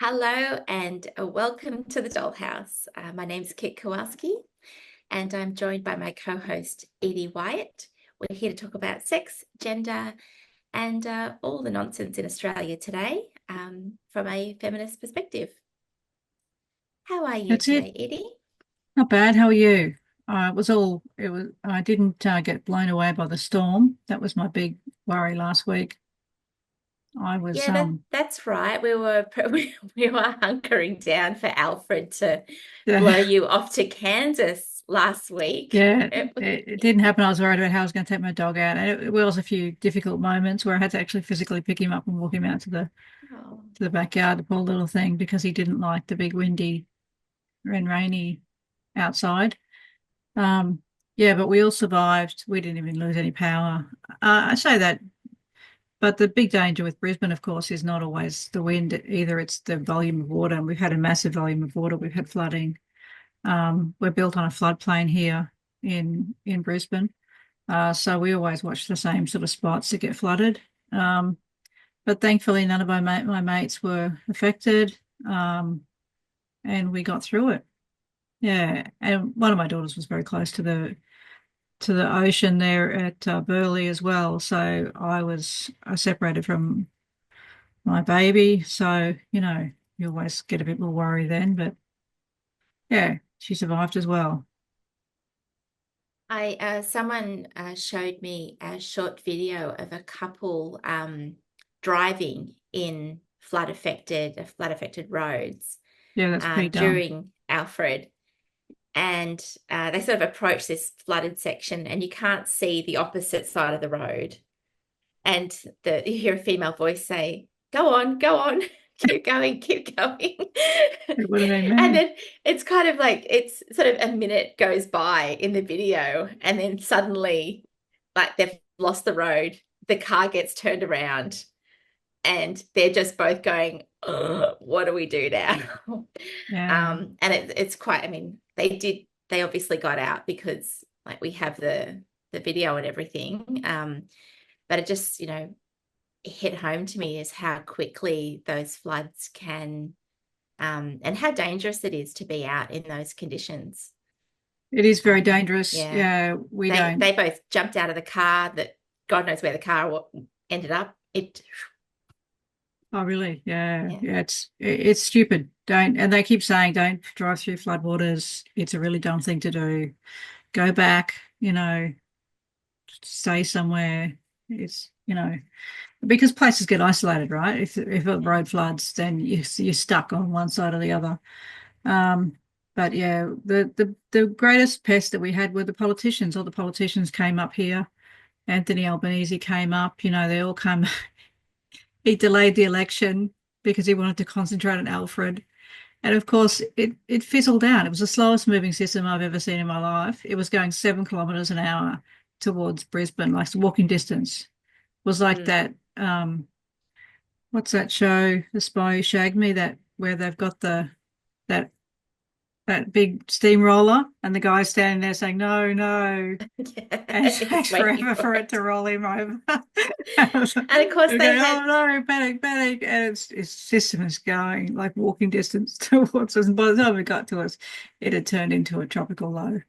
Hello and welcome to the Dollhouse. My name's Kit Kowalski and I'm joined by my co-host Edie Wyatt. We're here to talk about sex, gender, and all the nonsense in Australia today from a feminist perspective. How are you That's it. today, Edie? Not bad. How are you? I didn't get blown away by the storm. That was my big worry last week. I was, Yeah, that's right. We were hunkering down for Alfred to blow yeah, you off to Kansas last week. it didn't happen. I was worried about how I was going to take my dog out. And it was a few difficult moments where I had to actually physically pick him up and walk him out to Oh. the backyard, the poor little thing, because he didn't like the big windy and rainy outside. Um, yeah, but we all survived. We didn't even lose any power. I say that. But the big danger with Brisbane, of course, is not always the wind either. It's the volume of water. And we've had a massive volume of water. We've had flooding. We're built on a floodplain here in Brisbane. So we always watch the same sort of spots that get flooded. Um, but thankfully, none of my mates were affected. And we got through it. Yeah. And one of my daughters was very close to the ocean there at Burleigh as well. So I separated from my baby. So, you always get a bit more worry then. But yeah, she survived as well. I Someone showed me a short video of a couple driving in flood affected roads Yeah, that's pretty dumb. during Alfred, and they sort of approach this flooded section, and you can't see the opposite side of the road, and you hear a female voice say, go on, keep going, keep going." It would have been And me. then it's kind of like it's sort of a minute goes by in the video, and then suddenly, like they've lost the road, the car gets turned around, and they're just both going, "Ugh, what do we do now?" Yeah. And it's quite, I mean, they obviously got out because like we have the video and everything. But it just, hit home to me is how quickly those floods can, and how dangerous it is to be out in those conditions. It is very dangerous. Yeah, Yeah, we they don't. both jumped out of the car. That God knows where the car ended up. It, Oh, really? Yeah. yeah, Yeah, it's stupid. Don't, and they keep saying don't drive through floodwaters. It's a really dumb thing to do. Go back, stay somewhere. It's because places get isolated, right? If a yeah. road floods, then you're stuck on one side or the other. Um, but yeah, the greatest pest that we had were the politicians. All the politicians came up here. Anthony Albanese came up. They all come. He delayed the election because he wanted to concentrate on Alfred. And of course, it fizzled out. It was the slowest moving system I've ever seen in my life. It was going 7 kilometers an hour towards Brisbane, like walking distance. It was like Mm. that. What's that show? The Spy Who Shagged Me. That where they've got that that big steamroller, and the guy's standing there saying no, no, and it Yeah, takes just waiting forever for for it it. to roll him over. I was like, And of course, they're they going, had, oh no, panic, panic, and its system is going like walking distance towards us. And by the time it got to us, it had turned into a tropical low.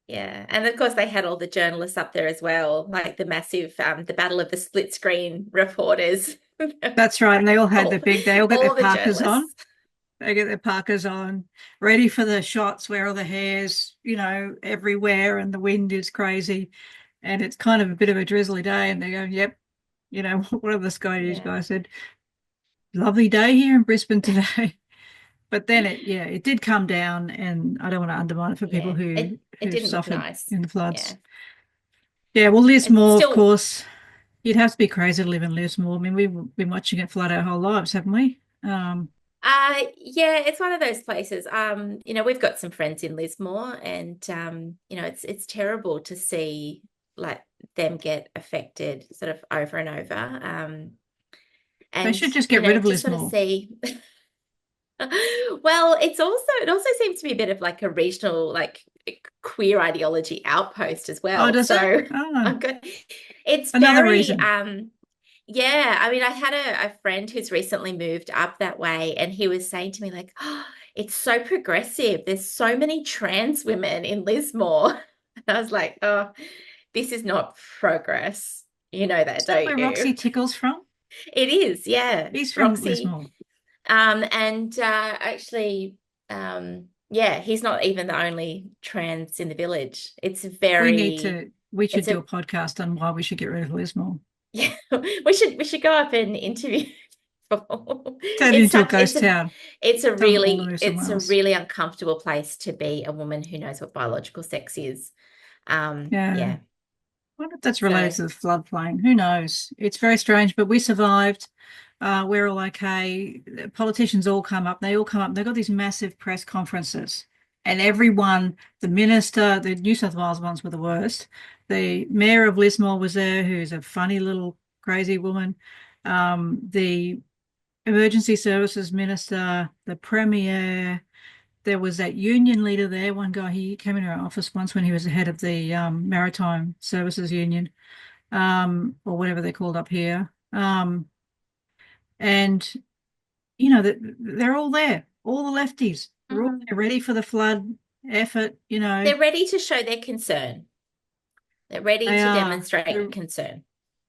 yeah, and of course, they had all the journalists up there as well, like the massive, the battle of the split screen reporters. That's right, and all, they all get their all the parkers on. journalists. They get their parkers on, ready for the shots where all the hair's, everywhere and the wind is crazy. And it's kind of a bit of a drizzly day. And they go, yep, one of the Sky News Yeah. guys said, lovely day here in Brisbane today. But then it did come down, and I don't want to undermine it for people Yeah, it who've didn't look suffered nice. in the Yeah, floods. Yeah, well, it's Lismore, of still, course, you'd have to be crazy to live in Lismore. I mean, we've been watching it flood our whole lives, haven't we? yeah, it's one of those places. We've got some friends in Lismore, and it's terrible to see like them get affected sort of over and over. They And should just get rid of just sort of Lismore. see. Well, it also seems to be a bit of like a regional like queer ideology outpost as Oh, well. does it? So Oh, I've got it's another very reason. Yeah, I mean, I had a friend who's recently moved up that way, and he was saying to me, like, oh, it's so progressive. There's so many trans women in Lismore. And I was like, oh, this is not progress. You know that, Is that don't where you? Roxy Tickle's from? It is, yeah. He's from Roxy. Lismore. And actually, yeah, he's not even the only trans in the village. We should It's do a a, podcast on why we should get rid of Lismore. yeah, we should go up and interview people. Turn it It's into a such, ghost town. Tell them all to move it's somewhere a else. really uncomfortable place to be a woman who knows what biological sex is. Yeah. Yeah. I wonder if that's related So, to the floodplain. Who knows? It's very strange, but we survived. We're all okay. The politicians all come up. They all come up. They've got these massive press conferences, and everyone, the minister, the New South Wales ones were the worst. The mayor of Lismore was there, who's a funny little crazy woman. The emergency services minister, the premier. There was that union leader there. One guy, he came into our office once when he was the head of the Maritime Services Union, or whatever they're called up here. And they're all there, all the lefties. They're all mm, there, ready for the flood effort. they're ready to show their concern. They're ready They to are. demonstrate concern.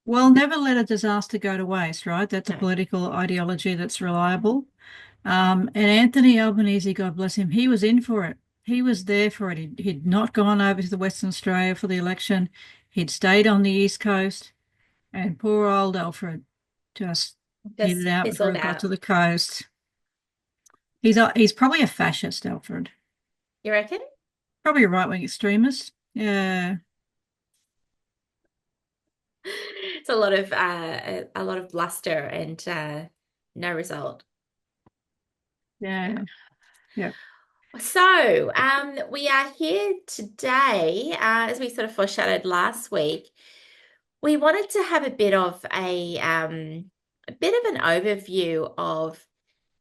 Well, never let a disaster go to waste, right? That's a No, political ideology that's reliable. And Anthony Albanese, God bless him, he was in for it. He was there for it. He'd not gone over to the Western Australia for the election. He'd stayed on the East Coast, and poor old Alfred just headed just out before fizzled he got out. to the coast. He's probably a fascist, Alfred. You reckon? Probably a right-wing extremist. Yeah, It's a lot of bluster and no result. yeah, Yeah. yeah. So, we are here today, as we sort of foreshadowed last week. We wanted to have a bit of an overview of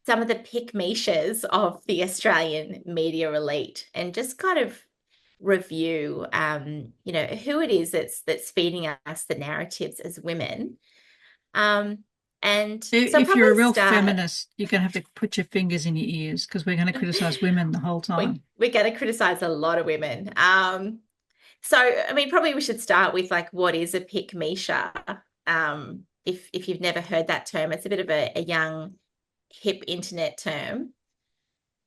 some of the pickmeishas of the Australian media elite, and just kind of review, who it is that's feeding us the narratives as women. Um, and so I'll If you're probably a real start. feminist, you're going to have to put your fingers in your ears because we're going to criticize women the whole time. We're going to criticize a lot of women. So I mean, probably we should start with, like, what is a pickmeisha? If you've never heard that term, it's a bit of a young, hip internet term.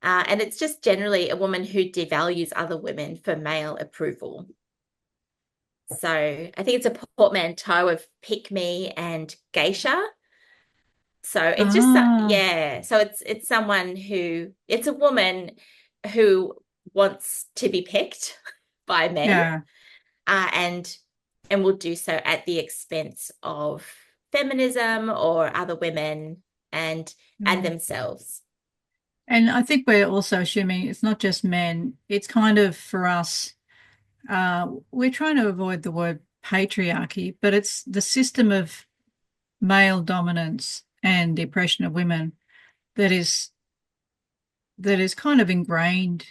And it's just generally a woman who devalues other women for male approval. So I think it's a portmanteau of pick me and geisha. So it's just Ah, yeah. So it's someone who it's a woman who wants to be picked by men, yeah. uh, and and will do so at the expense of feminism or other women and Yeah. themselves. And I think we're also assuming it's not just men. It's kind of for us, we're trying to avoid the word patriarchy, but it's the system of male dominance and the oppression of women that is that is kind of ingrained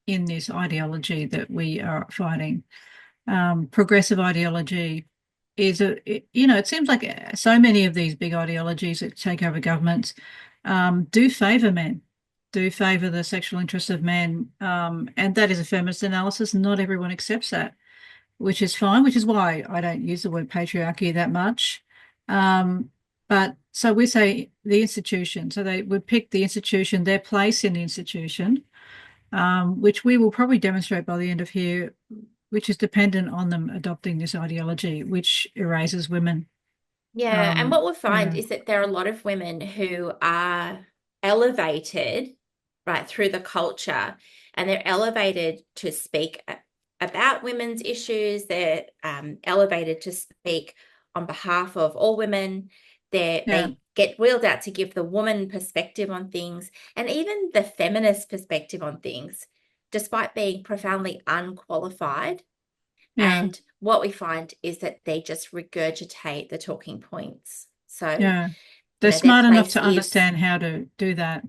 in this ideology that we are fighting. Progressive ideology it seems like so many of these big ideologies that take over governments do favour men, do favour the sexual interests of men. And that is a feminist analysis. Not everyone accepts that, which is fine, which is why I don't use the word patriarchy that much. But so we say the institution. So they would pick the institution, their place in the institution, which we will probably demonstrate by the end of here, which is dependent on them adopting this ideology, which erases women. Yeah, and what we'll find Yeah, is that there are a lot of women who are elevated right through the culture, and they're elevated to speak about women's issues. They're elevated to speak on behalf of all women. yeah, They get wheeled out to give the woman perspective on things, and even the feminist perspective on things, despite being profoundly unqualified. yeah, And what we find is that they just regurgitate the talking points. So, yeah. They're their smart enough place to is, understand how to do that,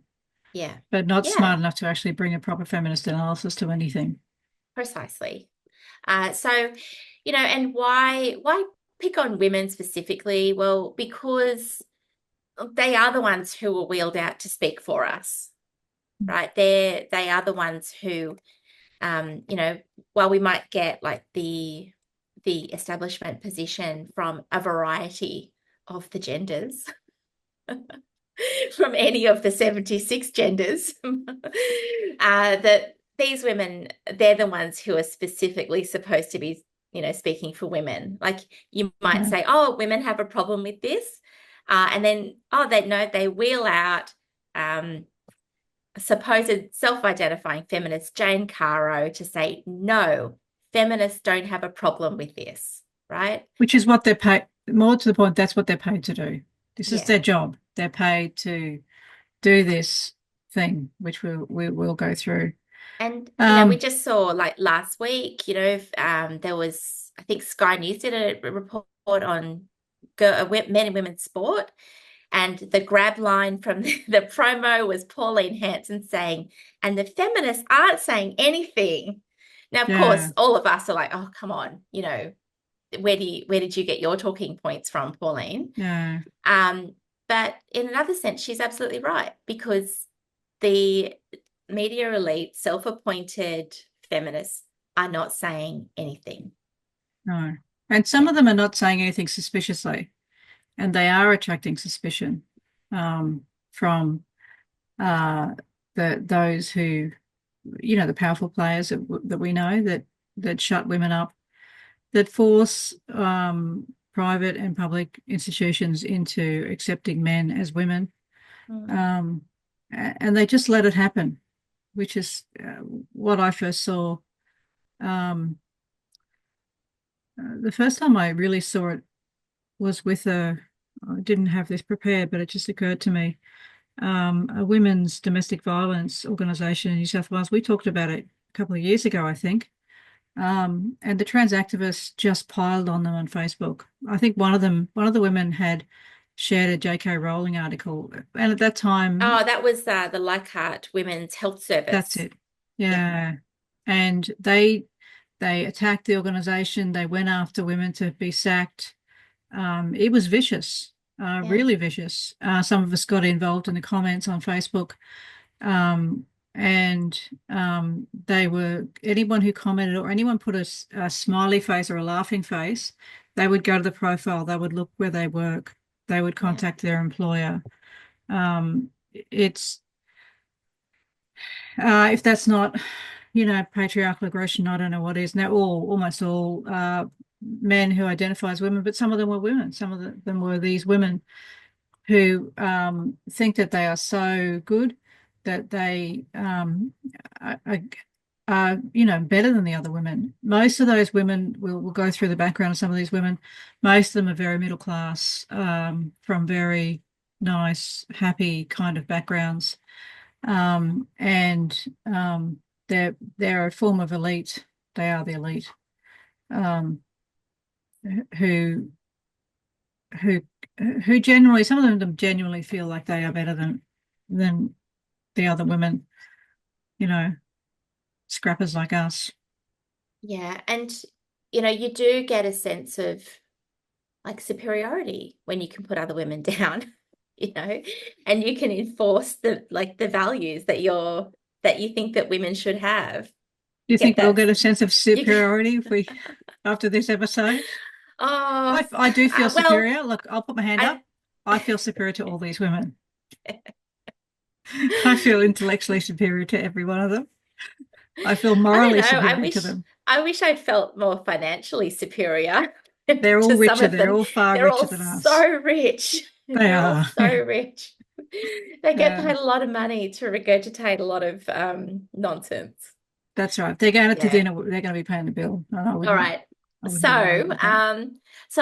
yeah, but not yeah, smart enough to actually bring a proper feminist analysis to anything. precisely. So, and why pick on women specifically? Well, because they are the ones who are wheeled out to speak for us, right? They are the ones who, while we might get like the establishment position from a variety of the genders, from any of the 76 genders, that these women, they're the ones who are specifically supposed to be, speaking for women. Like you might say, oh, women have a problem with this. And then, they wheel out supposed self-identifying feminist Jane Caro to say, no, feminists don't have a problem with this, right? Which is what they're paid, more to the point, that's what they're paid to do. This is Yeah. their job. They're paid to do this thing, which we'll go through. And, we just saw like last week, there was, I think Sky News did a report on men and women's sport. And the grab line from the promo was Pauline Hanson saying, and the feminists aren't saying anything. Now, of course, all of us are like, oh, come on, where did you get your talking points from, Pauline? Yeah. But in another sense, she's absolutely right, because the media elite, self-appointed feminists are not saying anything. No. And some of them are not saying anything suspiciously, and they are attracting suspicion from those who, the powerful players that we know that shut women up, that force private and public institutions into accepting men as women. And they just let it happen, which is what I first saw. The first time I really saw it was with I didn't have this prepared, but it just occurred to me, a women's domestic violence organisation in New South Wales. We talked about it a couple of years ago, I think. And the trans activists just piled on them on Facebook. I think one of the women had shared a J.K. Rowling article, and at that time, that was the Leichhardt Women's Health Service. That's it. Yeah. And they attacked the organisation. They went after women to be sacked. It was vicious, really vicious. Some of us got involved in the comments on Facebook. And they were, anyone who commented or anyone put a smiley face or a laughing face, they would go to the profile, they would look where they work, they would contact their employer. It's if that's not, patriarchal aggression, I don't know what is. Now, almost all men who identify as women, but some of them were women. Some of them were these women who think that they are so good that they are better than the other women. Most of those women, will go through the background of some of these women. Most of them are very middle class, from very nice, happy kind of backgrounds. And they're a form of elite. They are the elite, who generally, some of them genuinely feel like they are better than the other women, scrappers like us. Yeah, and you do get a sense of like superiority when you can put other women down. And you can enforce the values that you think that women should have. Do you think we'll get a sense of superiority if we after this episode? Oh, I do feel superior. Look, I'll put my hand up. I feel superior to all these women. I feel intellectually superior to every one of them. I feel morally superior to them. I wish I'd felt more financially superior. They're all richer. They're all far richer than us. So rich. They are so rich. They get paid a lot of money to regurgitate a lot of nonsense. That's right. They're going to dinner. They're going to be paying the bill. All right. So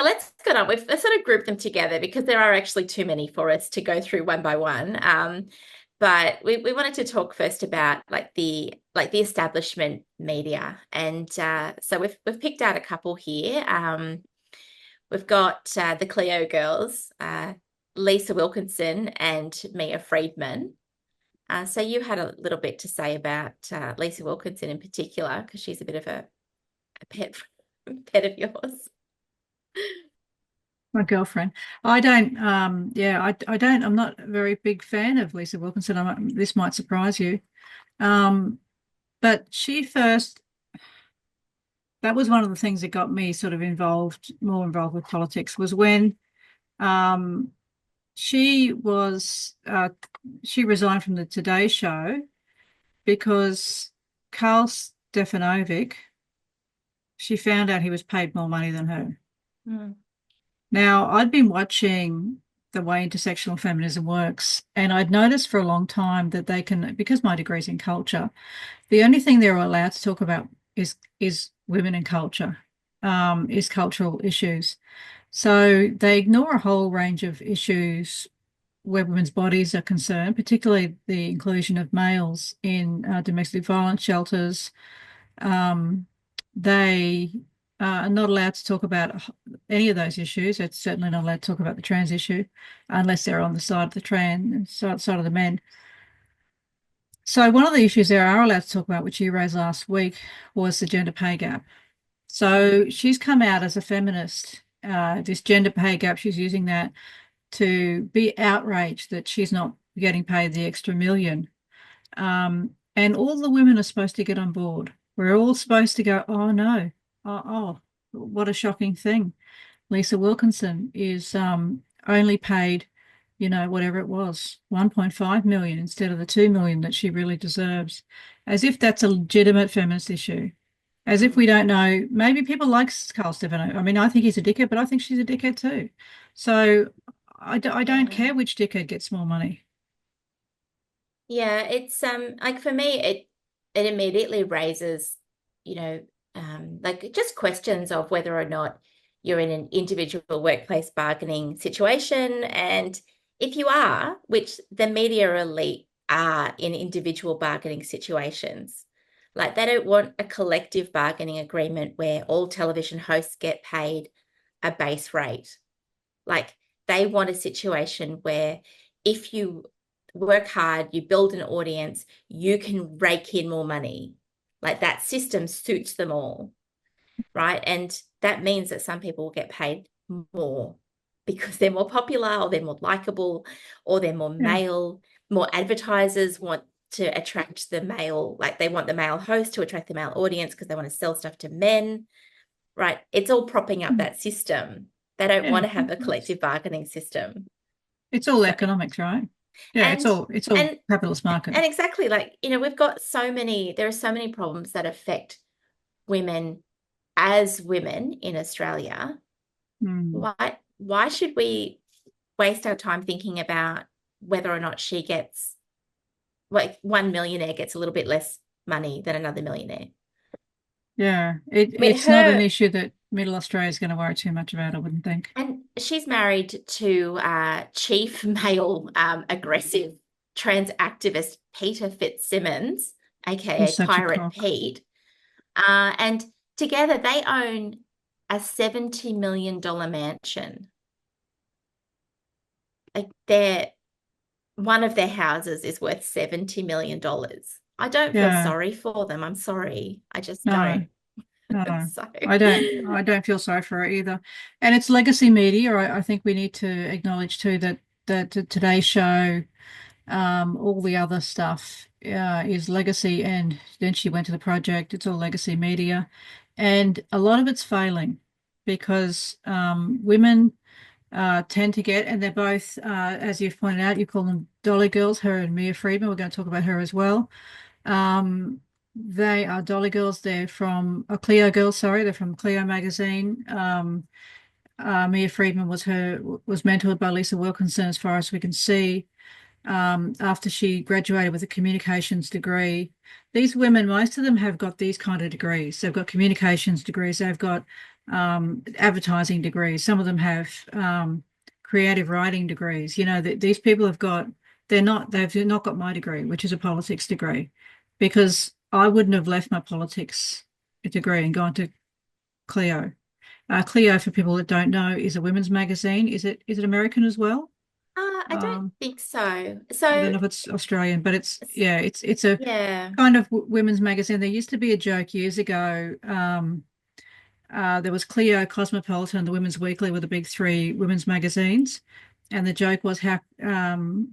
let's go on. Let's sort of group them together because there are actually too many for us to go through one by one. But we wanted to talk first about like the establishment media, and so we've picked out a couple here. We've got the Cleo girls, Lisa Wilkinson and Mia Friedman. So you had a little bit to say about Lisa Wilkinson in particular, because she's a bit of a pet of yours. My girlfriend. I don't, yeah, I don't, I'm not a very big fan of Lisa Wilkinson. This might surprise you. Um, but that was one of the things that got me sort of more involved with politics was when um, she was, she resigned from the Today Show because Karl Stefanovic, she found out he was paid more money than her. Mm. Now, I'd been watching the way intersectional feminism works, and I'd noticed for a long time that they can, because my degree's in culture, the only thing they're allowed to talk about is women and culture, is cultural issues. So they ignore a whole range of issues where women's bodies are concerned, particularly the inclusion of males in domestic violence shelters. Um, they are not allowed to talk about any of those issues. It's certainly not allowed to talk about the trans issue unless they're on the side of the side of the men. So one of the issues they are allowed to talk about, which you raised last week, was the gender pay gap. So she's come out as a feminist. This gender pay gap, she's using that to be outraged that she's not getting paid the extra million. And all the women are supposed to get on board. We're all supposed to go, oh no, what a shocking thing. Lisa Wilkinson is only paid, whatever it was, 1.5 million instead of the 2 million that she really deserves, as if that's a legitimate feminist issue. As if we don't know, maybe people like Carl Stefano. I mean, I think he's a dickhead, but I think she's a dickhead too. So I don't Yeah. care which dickhead gets more money. Yeah, it's like for me it immediately raises, you know, like just questions of whether or not you're in an individual workplace bargaining situation. And if you are, which the media elite are in individual bargaining situations, like they don't want a collective bargaining agreement where all television hosts get paid a base rate. Like they want a situation where if you work hard, you build an audience, you can rake in more money. Like that system suits them all, right? And that means that some people will get paid more because they're more popular or they're more likable or they're more Yeah. male. More advertisers want to attract the male, like they want the male host to attract the male audience because they want to sell stuff to men, right? It's all propping up that system. They don't Yeah. want to have a collective bargaining system. It's all So, economics, right? Yeah, it's and all and capitalist market. and exactly like, we've got there are so many problems that affect women as women in Australia. Mm. Why should we waste our time thinking about whether or not she gets, like, one millionaire gets a little bit less money than another millionaire? Yeah, I mean, it's not an her issue that Middle Australia is going to worry too much about, I wouldn't think. and she's married to chief male aggressive trans activist Peter Fitzsimmons, aka He's such a Pirate cock. Pete. And together they own a $70 million mansion. Like one of their houses is worth $70 million. I don't feel Yeah, sorry for them. I'm sorry. I just no, don't. no. So, I don't feel sorry for her either. And it's legacy media. I think we need to acknowledge too that Today's Show, all the other stuff is legacy. And then she went to the project. It's all legacy media, and a lot of it's failing because women tend to get, and they're both, as you've pointed out, you call them dolly girls, her and Mia Friedman. We're going to talk about her as well. Um, they are dolly girls. They're from Clio Girls, sorry, they're from Clio magazine. Mia Friedman was mentored by Lisa Wilkinson, as far as we can see, after she graduated with a communications degree. These women, most of them have got these kind of degrees. They've got communications degrees, they've got advertising degrees. Some of them have creative writing degrees. These people they've not got my degree, which is a politics degree, because I wouldn't have left my politics degree and gone to Clio. Clio, for people that don't know, is a women's magazine. Is it American as well? I don't Um, think so. I don't So, know if it's Australian, but it's a yeah. kind of women's magazine. There used to be a joke years ago. there was Clio, Cosmopolitan, and the Women's Weekly were the big three women's magazines. And the joke was how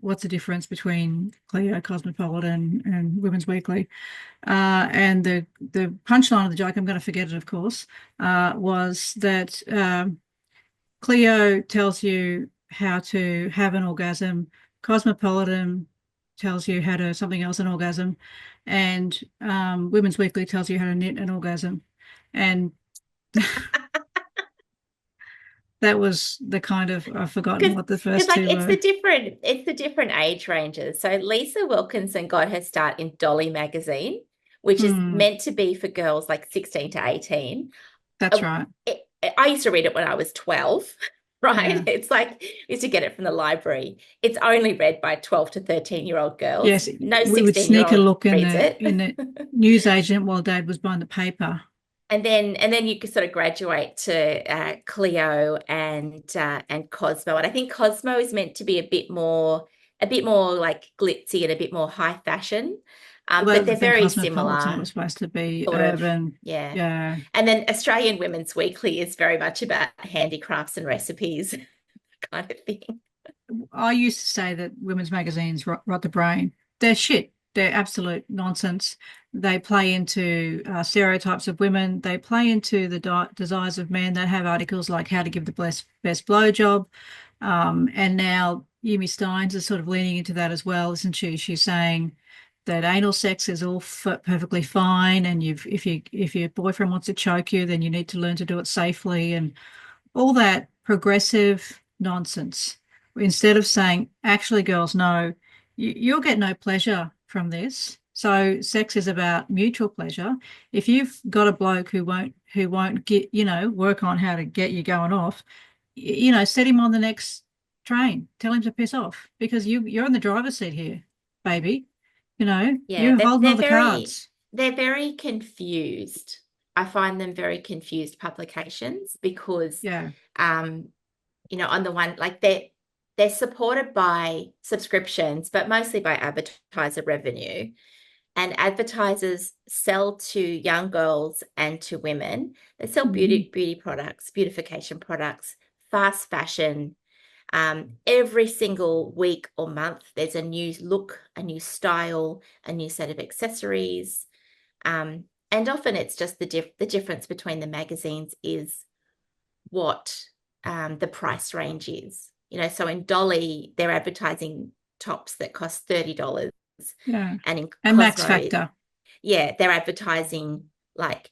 what's the difference between Clio, Cosmopolitan, and Women's Weekly? And the punchline of the joke, I'm going to forget it, of course, was that Clio tells you how to have an orgasm, Cosmopolitan tells you how to something else an orgasm, and Women's Weekly tells you how to knit an orgasm. And that was the kind of, I've forgotten what the Because first like two were. it's the different age ranges. So Lisa Wilkinson got her start in Dolly magazine, which is Hmm, meant to be for girls like 16 to 18. that's right. I used to read it when I was 12, right? Yeah. It's like I used to get it from the library. It's only read by 12 to 13-year-old girls. Yes, No we would sneak a 16-year-old look reads it. in the newsagent while Dad was buying the paper. And then you could sort of graduate to Clio and Cosmo. And I think Cosmo is meant to be a bit more like glitzy and a bit more high fashion. Although But they're I think very Cosmopolitan similar, was supposed to be sort of, urban. yeah. Yeah. And then Australian Women's Weekly is very much about handicrafts and recipes kind of thing. I used to say that women's magazines rot the brain. They're shit. They're absolute nonsense. They play into stereotypes of women. They play into the desires of men. They have articles like how to give the best blowjob. And now Yumi Steins is sort of leaning into that as well, isn't she? She's saying that anal sex is all perfectly fine, and if your boyfriend wants to choke you, then you need to learn to do it safely, and all that progressive nonsense. Instead of saying, actually, girls, no, you'll get no pleasure from this. So sex is about mutual pleasure. If you've got a bloke who won't get, work on how to get you going off, set him on the next train. Tell him to piss off because you're in the driver's seat here, baby. Yeah, You're holding all the cards. they're very confused. I find them very confused publications because Yeah. um on the one like they're supported by subscriptions, but mostly by advertiser revenue. And advertisers sell to young girls and to women. They sell Mhm. beauty products, beautification products, fast fashion. Every single week or month, there's a new look, a new style, a new set of accessories. And often it's just the difference between the magazines is what the price range is. So in Dolly, they're advertising tops that cost $30. Yeah. And in And Max Cosmo, Factor. yeah, they're advertising like,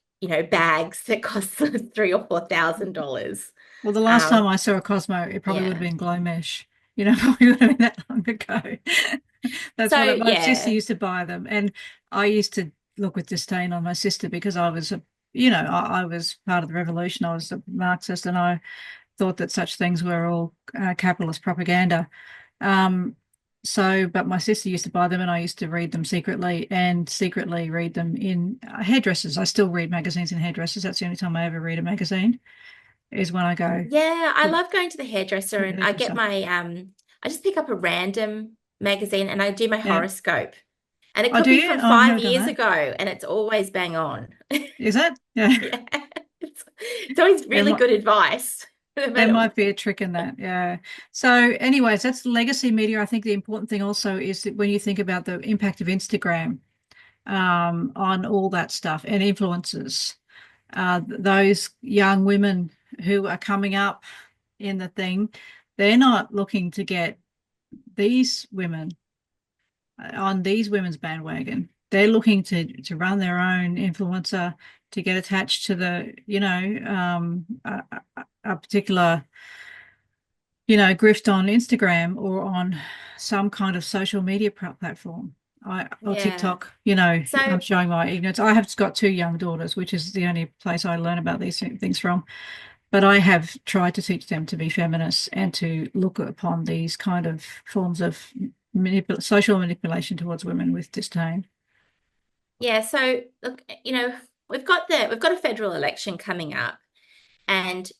bags that cost $3,000 or $4,000. Well, the last time Um, I saw a Cosmo, it probably would have yeah. been glow mesh. Probably would have been that long ago. That's So what my sister yeah, used to buy them, and I used to look with disdain on my sister because I was part of the revolution. I was a Marxist, and I thought that such things were all capitalist propaganda. Um, but my sister used to buy them, and I used to read them secretly, and secretly read them in hairdressers. I still read magazines in hairdressers. That's the only time I ever read a magazine is when I go yeah, I to, love going to the hairdresser the and I get hairdresser. my I just pick up a random magazine and I do my Yeah. horoscope. And it Oh, could do be you? from Oh, I've five never done years that. ago and it's always bang on. Is it? Yeah. Yeah. It's always There really might good advice. No there matter. might be a trick in that. Yeah. So, anyways, that's legacy media. I think the important thing also is that when you think about the impact of Instagram on all that stuff and influencers, those young women who are coming up in the thing, they're not looking to get these women on these women's bandwagon. They're looking to run their own influencer to get attached to a particular, grift on Instagram or on some kind of social media platform. Or Yeah. TikTok, I'm So showing my ignorance. I have got two young daughters, which is the only place I learn about these things from. But I have tried to teach them to be feminists and to look upon these kind of forms of social manipulation towards women with disdain. yeah, so look, we've got a federal election coming up and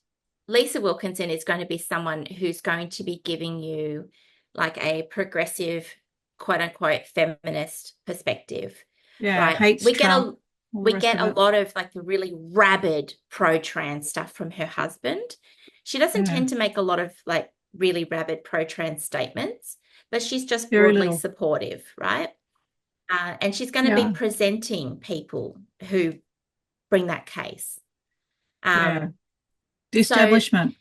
Lisa Wilkinson is going to be someone who's going to be giving you like a progressive, quote unquote, feminist perspective, Yeah, right? hates We get Trump, a all the we rest get of a it. lot of like the really rabid pro-trans stuff from her husband. She doesn't Yeah, tend to make a lot of like really rabid pro-trans statements, but she's just very broadly little. supportive, right? And she's going to be Yeah, presenting people who bring that case. yeah. Um, The so establishment.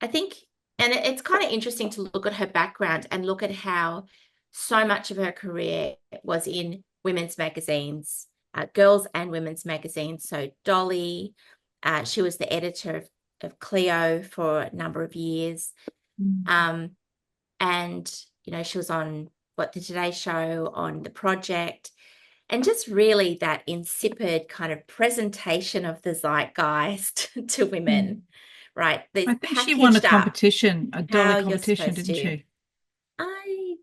I think, and it's kind of interesting to look at her background and look at how so much of her career was in women's magazines, girls and women's magazines. So Dolly, she was the editor of Cleo for a number of years. Mm. Um, and, she was on the Today Show, on The Project, and just really that insipid kind of presentation of the zeitgeist to Mm. women, right? This I think she won a packaged up competition, a dolly how you're competition, supposed didn't to. she? I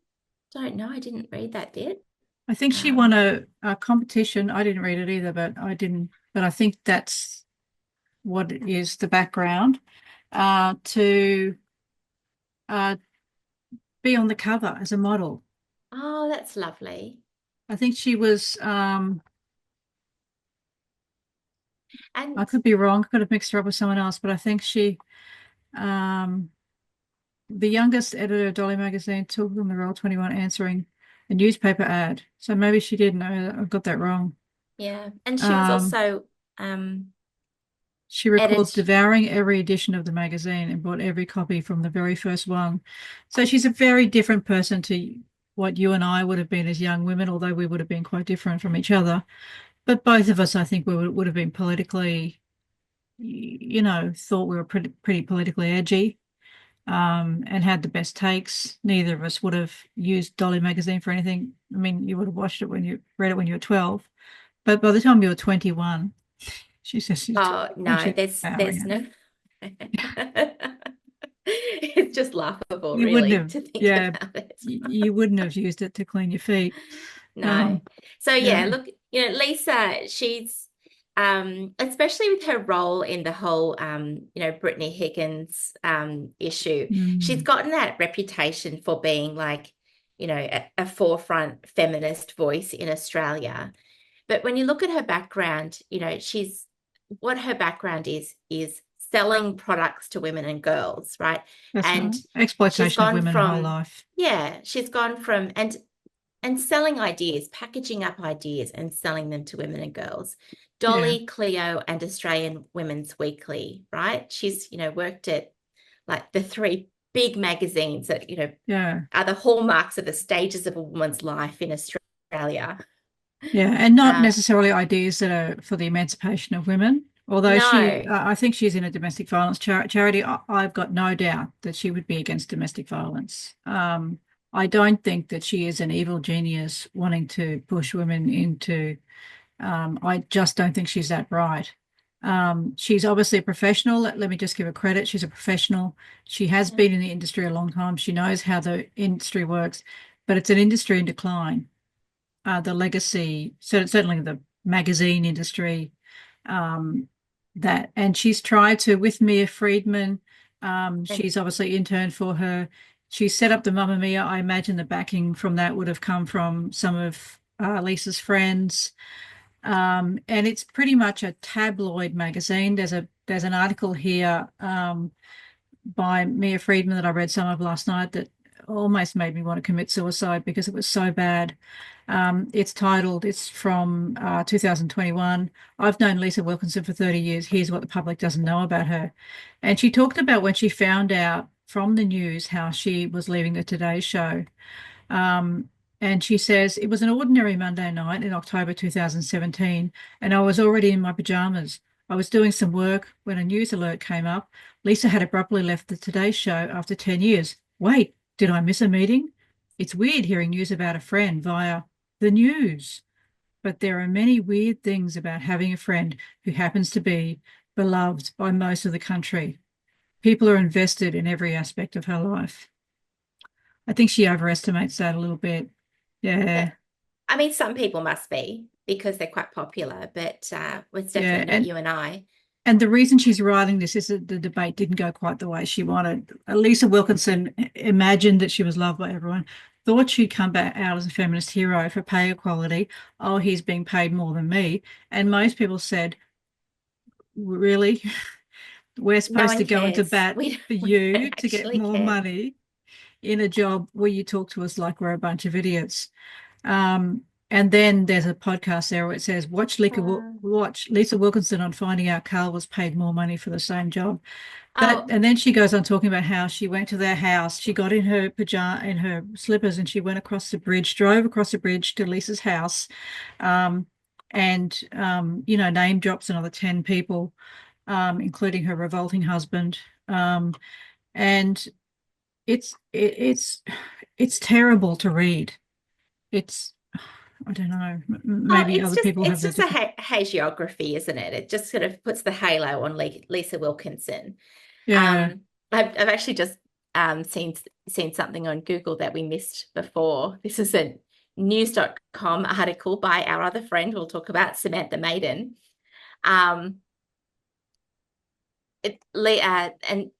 don't know. I didn't read that bit. I think she won Um, a competition. I didn't read it either, but I didn't. But I think that's what is the background to uh, be on the cover as a model. oh, that's lovely. I think she was, I And could be wrong, could have mixed her up with someone else, but I think um, the youngest editor of Dolly magazine, took on the Roll 21 answering a newspaper ad. So maybe she did know. I got that wrong. yeah, and she was Um, also she recalls edit. devouring every edition of the magazine and bought every copy from the very first one. So she's a very different person to what you and I would have been as young women, although we would have been quite different from each other. But both of us, I think, we would have been politically, thought we were pretty politically edgy, and had the best takes. Neither of us would have used Dolly magazine for anything. I mean, you would have watched it when you read it when you were 12. But by the time you were 21, she says Oh when no, she's there's devouring it. no. It's just laughable, You wouldn't really, have, to think yeah, about it. you wouldn't have used it to clean your feet. No. Um, So yeah, yeah. look, Lisa, she's especially with her role in the whole Brittany Higgins issue, she's Mm, gotten that reputation for being like, a forefront feminist voice in Australia. But when you look at her background, she's what her background is selling products to women and girls, right? that's And right. she's Exploitation of gone women her whole from, life. yeah, she's gone from and selling ideas, packaging up ideas and selling them to women and girls. Yeah, Dolly, Cleo, and Australian Women's Weekly, right? She's, worked at like the three big magazines that, yeah, are the hallmarks of the stages of a woman's life in Australia. yeah. And not Uh, necessarily ideas that are for the emancipation of women. Although no, I think she's in a domestic violence charity. I've got no doubt that she would be against domestic violence. I don't think that she is an evil genius wanting to push women into. I just don't think she's that bright. She's obviously a professional. Let me just give her credit. She's a professional. She has yeah, been in the industry a long time. She knows how the industry works, but it's an industry in decline. The legacy, certainly the magazine industry, um, and she's tried to with Mia Friedman. and She's obviously interned for her. She set up the Mamma Mia. I imagine the backing from that would have come from some of Lisa's friends. And it's pretty much a tabloid magazine. There's an article here by Mia Friedman that I read some of last night that almost made me want to commit suicide because it was so bad. It's from 2021. I've known Lisa Wilkinson for 30 years. Here's what the public doesn't know about her. And she talked about when she found out from the news how she was leaving the Today Show. Um, and she says, it was an ordinary Monday night in October 2017, and I was already in my pajamas. I was doing some work when a news alert came up. Lisa had abruptly left the Today Show after 10 years. Wait, did I miss a meeting? It's weird hearing news about a friend via the news. But there are many weird things about having a friend who happens to be beloved by most of the country. People are invested in every aspect of her life. I think she overestimates that a little bit. yeah, Yeah, I mean, some people must be because they're quite popular, but it's yeah. definitely not you and I. And the reason she's writing this is that the debate didn't go quite the way she wanted. Lisa Wilkinson imagined that she was loved by everyone. thought she'd come back out as a feminist hero for pay equality. Oh, he's being paid more than me. And most people said, really? We're No supposed one to go into cares. bat for We don't you to get actually more care. money in a job where you talk to us like we're a bunch of idiots. Um, and then there's a podcast there where it says, watch Lisa Wilkinson on finding out Carl was paid more money for the same job. That, Oh, and then she goes on talking about how she went to their house. She got in her pajama, in her slippers, and she went across the bridge, drove across the bridge to Lisa's house, um, and name drops another 10 people, including her revolting husband. And it's terrible to read. It's I don't know. oh, Maybe it's other just people have it's their just a different. hagiography, isn't it? It just sort of puts the halo on Lisa Wilkinson. Yeah. I've actually just seen something on Google that we missed before. This is a news.com article by our other friend. We'll talk about Samantha Maiden. Um, and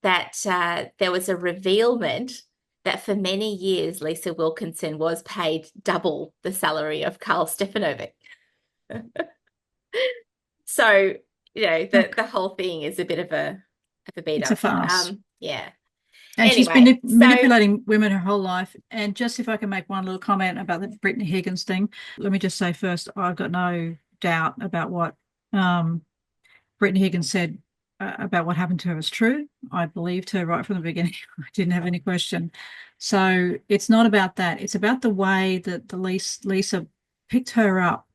that there was a revealment that for many years Lisa Wilkinson was paid double the salary of Karl Stefanovic. So, Look, the whole thing is a bit of a beat it's a up. farce. Yeah. And she's been Anyway, so manipulating women her whole life. And just if I can make one little comment about the Brittany Higgins thing, let me just say first, I've got no doubt about what um, Brittany Higgins said about what happened to her is true. I believed her right from the beginning. I didn't have any question. So it's not about that. It's about the way that Lisa picked her up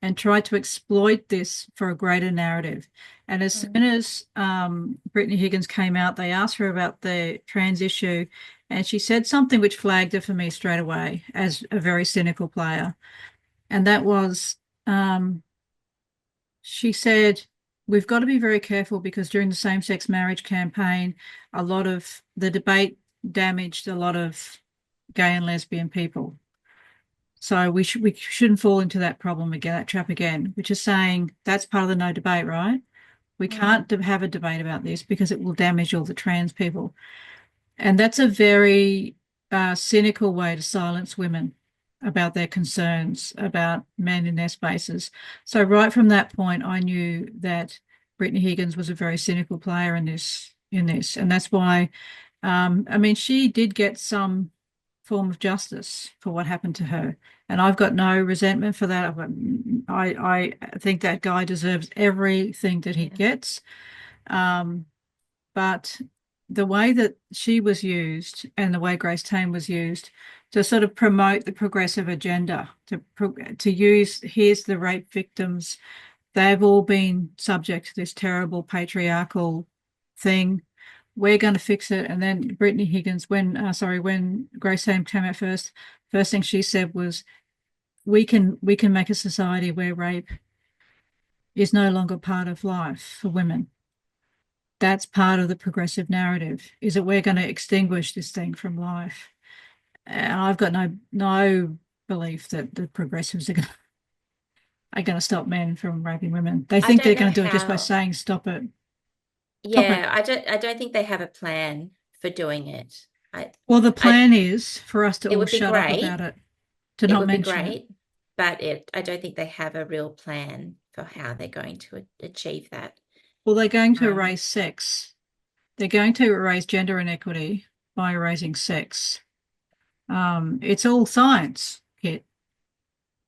and tried to exploit this for a greater narrative. And as soon as Brittany Higgins came out, they asked her about the trans issue, and she said something which flagged her for me straight away as a very cynical player. And that was, she said, we've got to be very careful because during the same-sex marriage campaign, a lot of the debate damaged a lot of gay and lesbian people. So we shouldn't fall into that problem again, that trap again, which is saying that's part of the no debate, right? We can't have a debate about this because it will damage all the trans people. And that's a very cynical way to silence women about their concerns about men in their spaces. So right from that point, I knew that Brittany Higgins was a very cynical player in this, and that's why. I mean, she did get some form of justice for what happened to her, and I've got no resentment for that. I think that guy deserves everything that he yeah. gets. Um, but the way that she was used and the way Grace Tame was used to sort of promote the progressive agenda, to use here's the rape victims, they've all been subject to this terrible patriarchal thing. We're going to fix it. And then Brittany Higgins, when Grace Tame came out first thing she said was, we can make a society where rape is no longer part of life for women. That's part of the progressive narrative, is that we're going to extinguish this thing from life. And I've got no belief that the progressives are going to stop men from raping women. They I think don't they're know going to do it just by how. saying stop it. Stop it. Yeah, I don't think they have a plan for doing it. I Well, the I plan is for us to It all would be shut up about great. it, to It not would be mention it. great, but I don't think they have a real plan for how they're going to achieve that. Well, they're going to Um, erase sex. They're going to erase gender inequity by erasing sex. It's all science, Kit.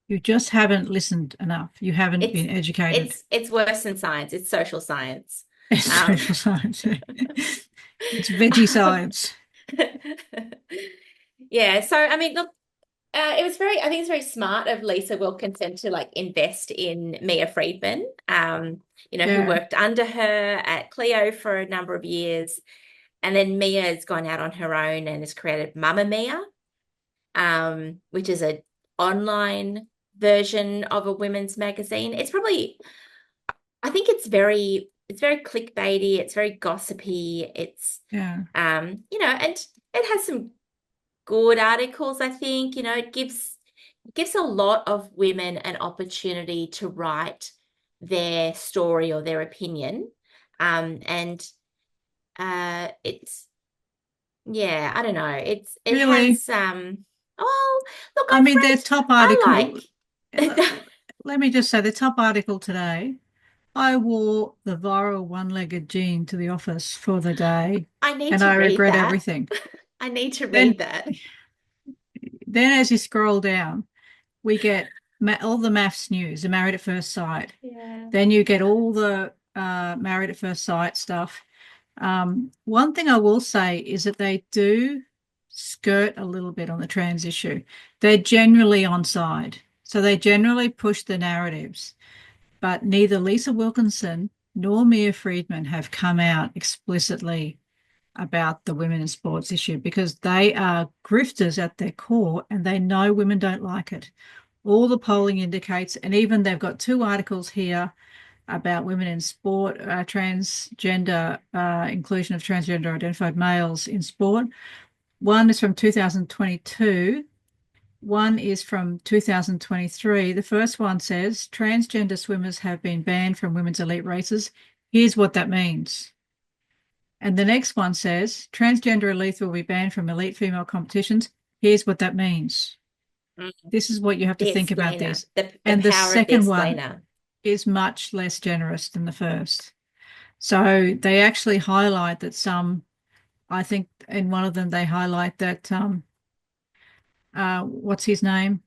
You just haven't listened enough. You haven't it's been educated. it's worse than science. It's social science. It's Um, social science. It's veggie science. yeah. So I mean, look, I think it's very smart of Lisa Wilkinson to like invest in Mia Friedman, who Yeah, worked under her at Clio for a number of years. And then Mia has gone out on her own and has created Mamma Mia, which is an online version of a women's magazine. I think it's very clickbaity, it's very gossipy. yeah. And it has some good articles, I think. It gives a lot of women an opportunity to write their story or their opinion. And it's yeah, I don't know. It Really? has Oh, look, I mean, their top I article, like. let me just say, the top article today, I wore the viral one-legged jean to the office for the day I need and to I read regret that. everything. I need to Then, read that. then as you scroll down, we get all the maths news, the Married at First Sight. Yeah. Then you get all the Married at First Sight stuff. One thing I will say is that they do skirt a little bit on the trans issue. They're generally on side. So they generally push the narratives, but neither Lisa Wilkinson nor Mia Friedman have come out explicitly about the women in sports issue because they are grifters at their core and they know women don't like it. All the polling indicates, and even they've got two articles here about women in sport, transgender, inclusion of transgender identified males in sport. One is from 2022. One is from 2023. The first one says transgender swimmers have been banned from women's elite races. Here's what that means. And the next one says transgender elites will be banned from elite female competitions. Here's what that means. Mm. This is what you have to The think about explainer, this. the And the power of the second one explainer. is much less generous than the first. So they actually highlight that some, I think in one of them, they highlight that, what's his name?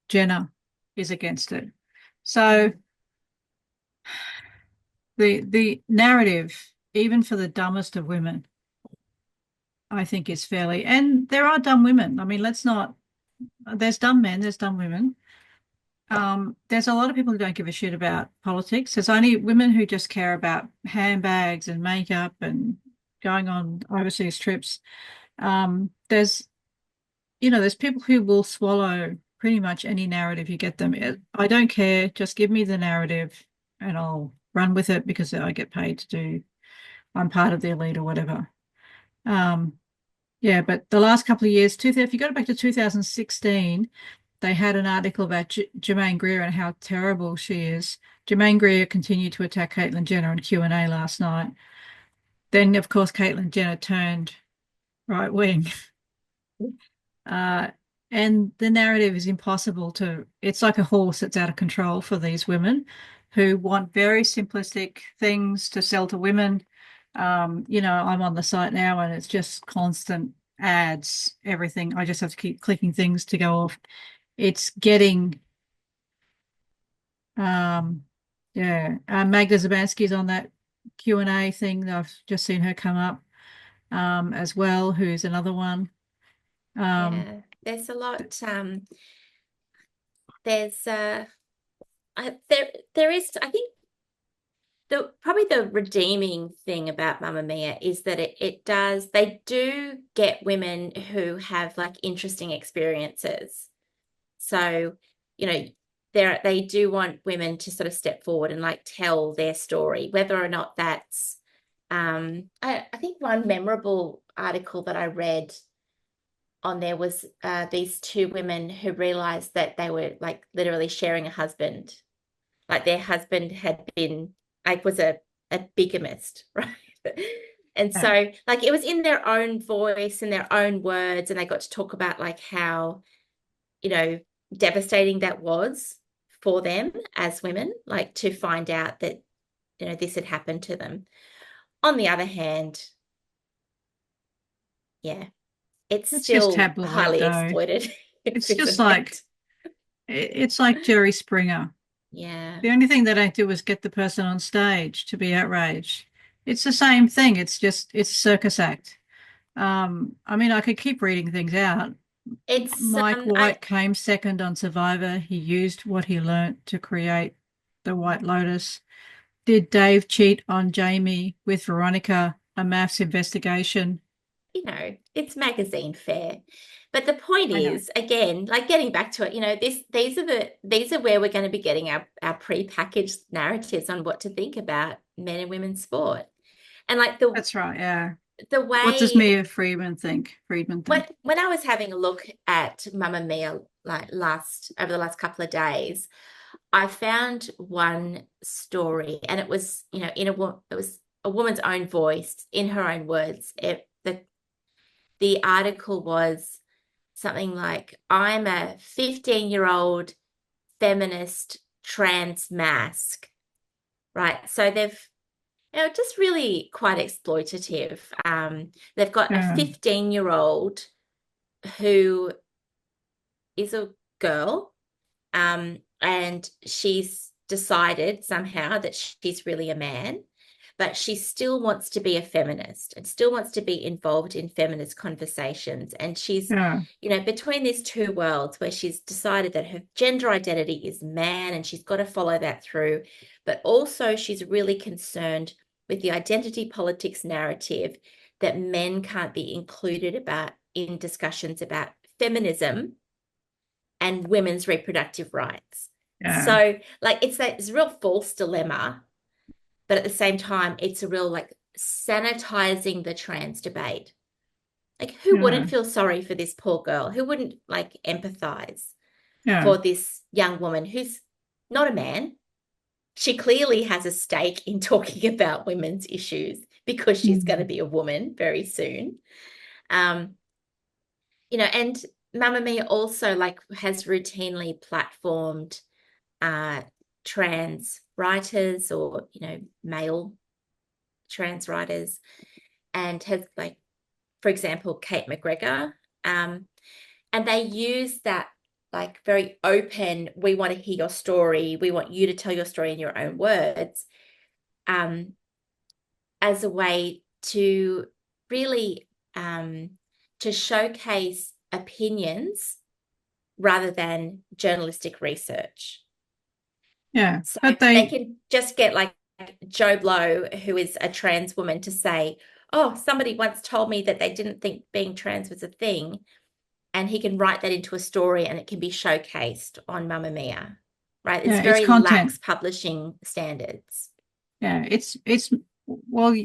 Jenner is against it. So the narrative, even for the dumbest of women, I think is fairly, and there are dumb women. I mean, let's not, there's dumb men, there's dumb women. There's a lot of people who don't give a shit about politics. There's only women who just care about handbags and makeup and going on overseas trips. There's, there's people who will swallow pretty much any narrative you get them. I don't care. Just give me the narrative and I'll run with it because I get paid to do, I'm part of the elite or whatever. Um, yeah, but the last couple of years, if you go back to 2016, they had an article about Jermaine Greer and how terrible she is. Jermaine Greer continued to attack Caitlyn Jenner on Q&A last night. Then, of course, Caitlyn Jenner turned right wing. And the narrative is impossible to, it's like a horse that's out of control for these women who want very simplistic things to sell to women. I'm on the site now and it's just constant ads, everything. I just have to keep clicking things to go off. It's getting, Magda Zabansky's on that Q&A thing. I've just seen her come up as well, who's another one. Yeah, there's a lot. There's there is, I think, probably the redeeming thing about Mamma Mia is that they do get women who have like interesting experiences. So, you know, they do want women to sort of step forward and like tell their story, whether or not that's I think one memorable article that I read on there was these two women who realized that they were like literally sharing a husband. Like their husband had been like was a bigamist, right? And Yeah. so like it was in their own voice and their own words, and they got to talk about like how, you know, devastating that was for them as women, like to find out that, you know, this had happened to them. On the other hand, yeah, it's It's just still tabloid, highly though. exploited, It's just isn't like, it? it's like Jerry Springer. Yeah. The only thing they don't do is get the person on stage to be outraged. It's the same thing. It's a circus act. I mean, I could keep reading things out. It's Mike I White came second on Survivor. He used what he learnt to create the White Lotus. Did Dave cheat on Jamie with Veronica? A maths investigation. you know, it's magazine fare. But the point I know. is, again, like getting back to it, you know, these are where we're going to be getting our pre-packaged narratives on what to think about men and women's sport. And like That's right. Yeah. the What does way Mia Friedman think? when I was having a look at Mamma Mia like over the last couple of days, I found one story, and it was, you know, it was a woman's own voice in her own words. The article was something like, I'm a 15-year-old feminist trans mask, right? So they've, just really quite exploitative. They've got a Yeah. 15-year-old who is a girl, and she's decided somehow that she's really a man, but she still wants to be a feminist and still wants to be involved in feminist conversations. And she's, Yeah. between these two worlds where she's decided that her gender identity is man and she's got to follow that through, but also she's really concerned with the identity politics narrative that men can't be included about in discussions about feminism and women's reproductive rights. Yeah. So, like, it's a real false dilemma, but at the same time, it's a real like sanitizing the trans debate. Like, who Yeah. wouldn't feel sorry for this poor girl? Who wouldn't like empathize Yeah. for this young woman who's not a man? She clearly has a stake in talking about women's issues because she's going to Mm. be a woman very soon. Um, and Mamma Mia also like has routinely platformed trans writers or, male trans writers, and has like, for example, Kate McGregor. And they use that like very open, we want to hear your story, we want you to tell your story in your own words, um, as a way to really to showcase opinions rather than journalistic research. Yeah. So But they they, can just get like Joe Blow, who is a trans woman, to say, oh, somebody once told me that they didn't think being trans was a thing. And he can write that into a story and it can be showcased on Mamma Mia, right? It's yeah, it's very content. lax publishing standards. Yeah. Well,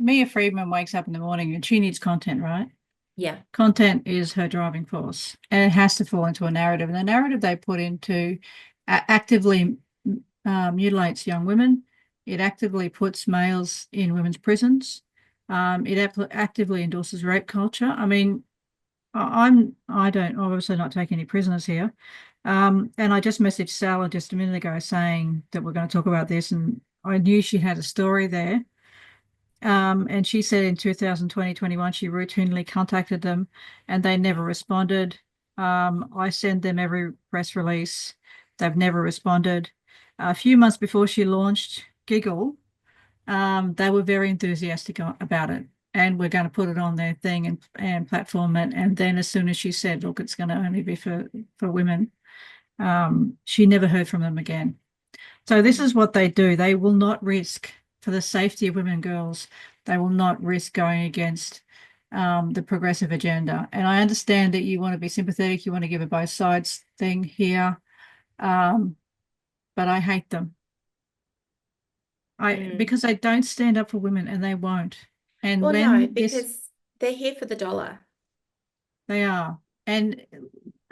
Mia Friedman wakes up in the morning and she needs content, right? Yeah. Content is her driving force, and it has to fall into a narrative. And the narrative they put into actively mutilates young women. It actively puts males in women's prisons. It actively endorses rape culture. I mean, I don't obviously not take any prisoners here. And I just messaged Sarah just a minute ago saying that we're going to talk about this, and I knew she had a story there. And she said in 2020, 21, she routinely contacted them and they never responded. I send them every press release. They've never responded. A few months before she launched Giggle, they were very enthusiastic about it. And we're going to put it on their thing and platform it. And then as soon as she said, look, it's going to only be for women, she never heard from them again. So this is what they do. They will not risk, for the safety of women and girls, they will not risk going against the progressive agenda. And I understand that you want to be sympathetic, you want to give a both sides thing here, but I hate them. Because they don't stand up for women and they won't. And Well, no, when this because they're here for the dollar. they are. And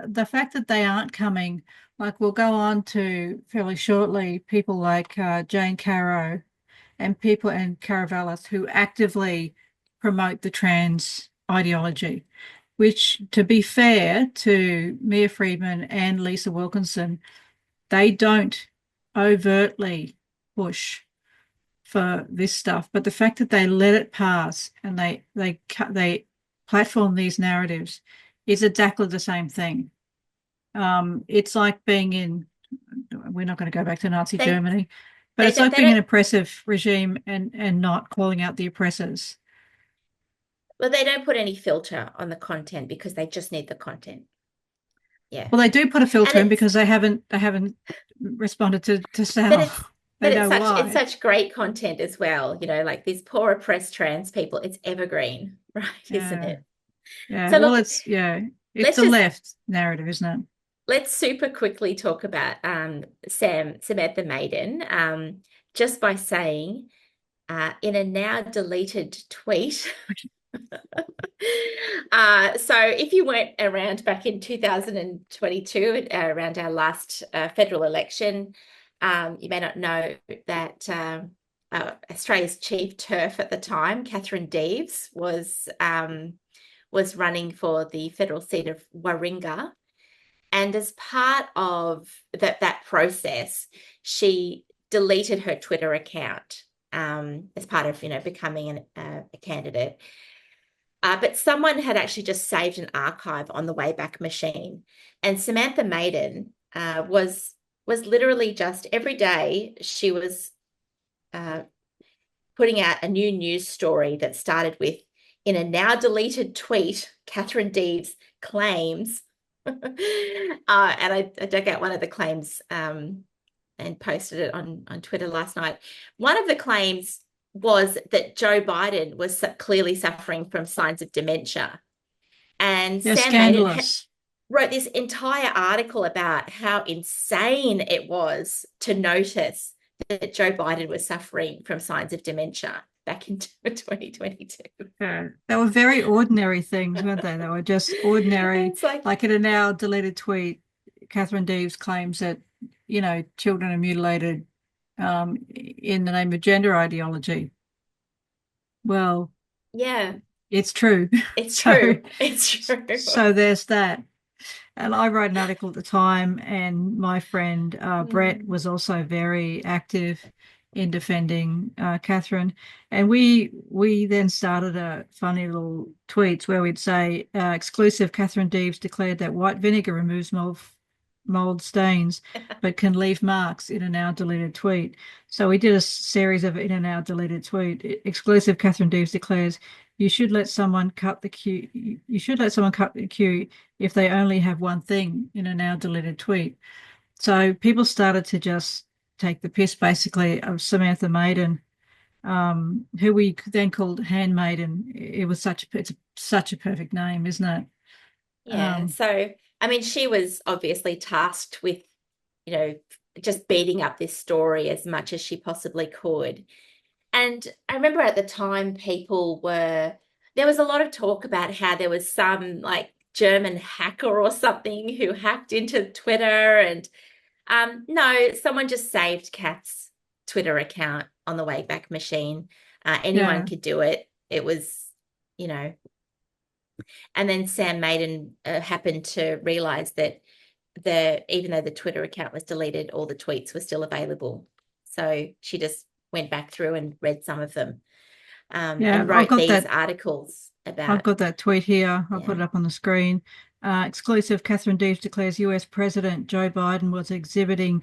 the fact that they aren't coming, like we'll go on to fairly shortly, people like Jane Caro and people and Caravellis who actively promote the trans ideology, which, to be fair to Mia Friedman and Lisa Wilkinson, they don't overtly push for this stuff. But the fact that they let it pass and they platform these narratives is exactly the same thing. It's like being in, we're not going to go back to Nazi They Germany, but they it's don't like they being an don't oppressive regime and not calling out the oppressors. well, they don't put any filter on the content because they just need the content. Yeah. Well, they do put a And filter in it's because they haven't responded to but Sal. it's They but it's know such why. great content as well, like these poor oppressed trans people. It's evergreen, right? Isn't Yeah, it? yeah. So Well, look, it's let's the just left narrative, isn't it? let's super quickly talk about Samantha Maiden, just by saying in a now deleted tweet. So if you weren't around back in 2022, around our last federal election, you may not know that Australia's chief turf at the time, Catherine Deves, was was running for the federal seat of Warringah. And as part of that process, she deleted her Twitter account as part of, becoming a candidate. But someone had actually just saved an archive on the Wayback Machine. And Samantha Maiden was literally just every day she was putting out a new news story that started with, in a now deleted tweet, Catherine Deves claims, and I dug out one of the claims and posted it on Twitter last night. One of the claims was that Joe Biden was clearly suffering from signs of dementia. And They're Sam Maiden scandalous. wrote this entire article about how insane it was to notice that Joe Biden was suffering from signs of dementia back in 2022. They were very ordinary things, weren't they? They were just ordinary. It's like in a now deleted tweet, Catherine Deves claims that, children are mutilated in the name of gender ideology. Well, yeah, it's true. it's So, true. It's true. so there's that. And I wrote an article at the time, and my friend Brett was also very active in defending Catherine. And we then started a funny little tweets where we'd say, exclusive, Catherine Deves declared that white vinegar removes mold stains, but can leave marks, in a now deleted tweet. So we did a series of in a now deleted tweet. Exclusive, Catherine Deves declares, you should let someone cut the queue. You should let someone cut the queue if they only have one thing, in a now deleted tweet. So people started to just take the piss, basically, of Samantha Maiden, who we then called Handmaiden. It's such a perfect name, isn't it? Yeah. So, I mean, she was obviously tasked with, just beating up this story as much as she possibly could. And I remember at the time there was a lot of talk about how there was some like German hacker or something who hacked into Twitter. And no, someone just saved Kat's Twitter account on the Wayback Machine. Anyone Yeah. could do it. It was, you know, and then Sam Maiden happened to realize that even though the Twitter account was deleted, all the tweets were still available. So she just went back through and read some of them, Yeah, and wrote these articles I've about. got that tweet here. I'll put Yeah. it up on the screen. Exclusive, Catherine Deves declares US President Joe Biden was exhibiting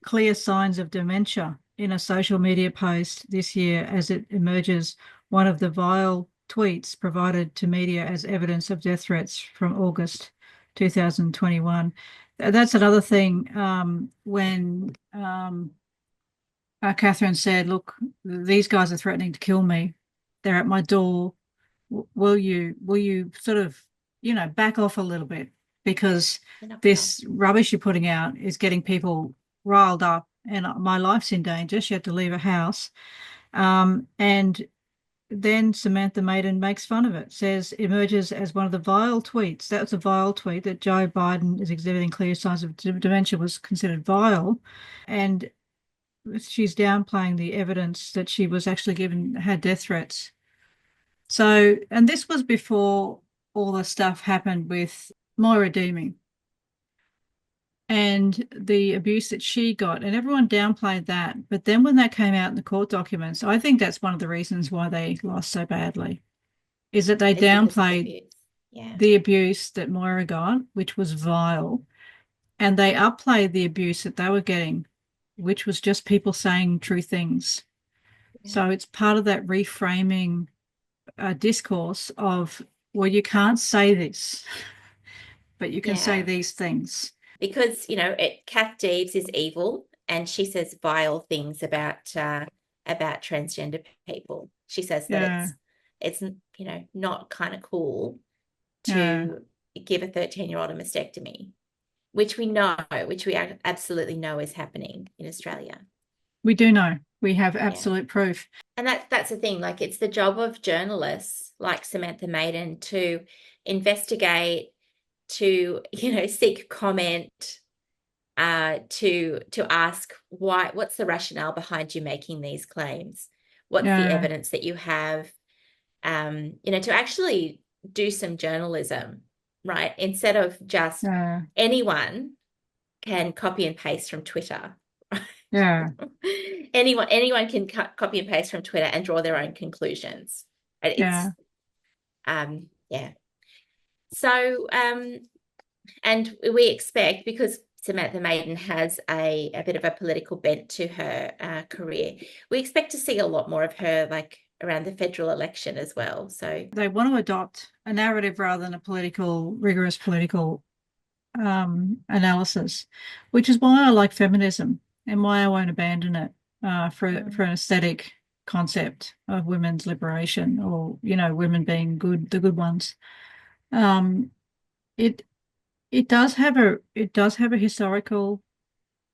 clear signs of dementia in a social media post this year as it emerges one of the vile tweets provided to media as evidence of death threats from August 2021. That's another thing, when Catherine said, look, these guys are threatening to kill me. They're at my door. Will you sort of, back off a little bit, because this rubbish you're putting out is getting people riled up and my life's in danger. She had to leave her house. And then Samantha Maiden makes fun of it, says emerges as one of the vile tweets. That was a vile tweet, that Joe Biden is exhibiting clear signs of dementia was considered vile. And she's downplaying the evidence that she was actually had death threats. So, and this was before all the stuff happened with Moira Deeming and the abuse that she got, and everyone downplayed that. But then when that came out in the court documents, I think that's one of the reasons why they lost so badly, is that they downplayed the abuse that Moira got, which was vile, and they upplayed the abuse that they were getting, which was just people saying true things. Yeah. So it's part of that reframing discourse of, well, you can't say this, but you can say these things. Because, Kath Deves is evil, and she says vile things about transgender people. She says that it's not kind of cool to give a 13-year-old a mastectomy, which we absolutely know is happening in Australia. We do know. We have absolute proof. And that's the thing. Like, it's the job of journalists like Samantha Maiden to investigate, to seek comment, to ask what's the rationale behind you making these claims? What's the evidence that you have? To actually do some journalism, right? Instead of just Yeah. anyone can copy and paste from Twitter. Yeah. Anyone can copy and paste from Twitter and draw their own conclusions. Yeah. Yeah. So and we expect, because Samantha Maiden has a bit of a political bent to her career, we expect to see a lot more of her, like around the federal election as well. So They want to adopt a narrative rather than a rigorous political analysis, which is why I like feminism and why I won't abandon it for an aesthetic concept of women's liberation, or women being good, the good ones. Um, it it does have a historical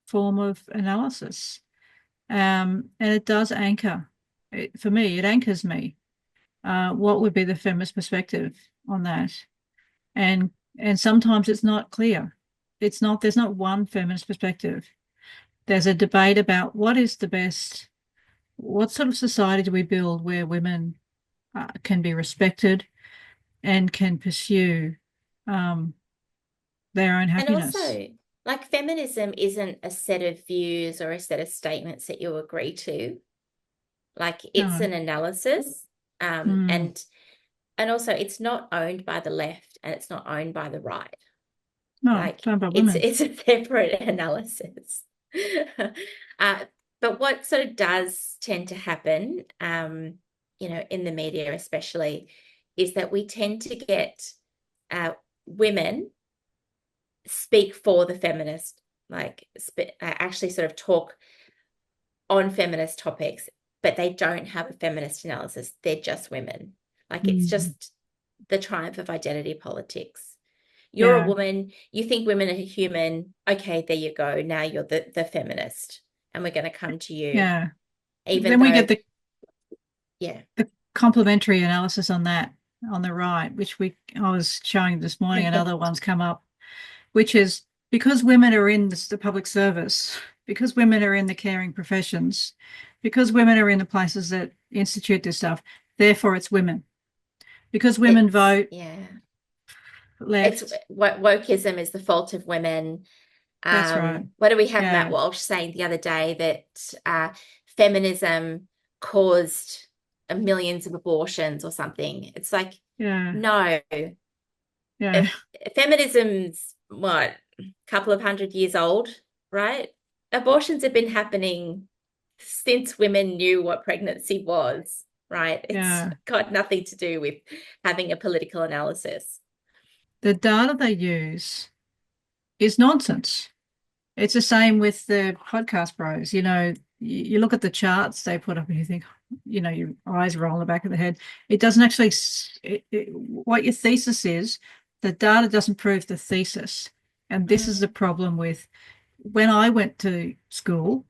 form of analysis, and it does anchor. For me, it anchors me. What would be the feminist perspective on that? And sometimes it's not clear. There's not one feminist perspective. There's a debate about what sort of society do we build where women can be respected and can pursue um, their own and happiness. also, like, feminism isn't a set of views or a set of statements that you agree to. Like, it's No. an analysis, Mm. and also it's not owned by the left and it's not owned by the right. No, Like, it's owned by it's women. a separate analysis. But what sort of does tend to happen, in the media especially, is that we tend to get women speak for the feminist, like actually sort of talk on feminist topics, but they don't have a feminist analysis. They're just women. Like, it's Mm. just the triumph of identity politics. You're a Yeah, woman, you think women are human. Okay, there you go. Now you're the feminist, and we're going to come to you, yeah. even Then we though, get yeah, the complementary analysis on that on the right, which I was showing this morning, and other ones come up, which is because women are in the public service, because women are in the caring professions, because women are in the places that institute this stuff, therefore it's women. Because women it's, vote yeah, it's left. wokeism is the fault of women. That's right. What do we have Matt Yeah, Walsh saying the other day, that feminism caused millions of abortions or something? It's like, yeah, no, yeah, if feminism's what, a couple of 100 years old, right? Abortions have been happening since women knew what pregnancy was, right? It's yeah. got nothing to do with having a political analysis. The data they use is nonsense. It's the same with the podcast bros. You look at the charts they put up and you think, your eyes roll in the back of the head. It doesn't actually, what your thesis is, the data doesn't prove the thesis. And this is the Mm. problem with when I went to school,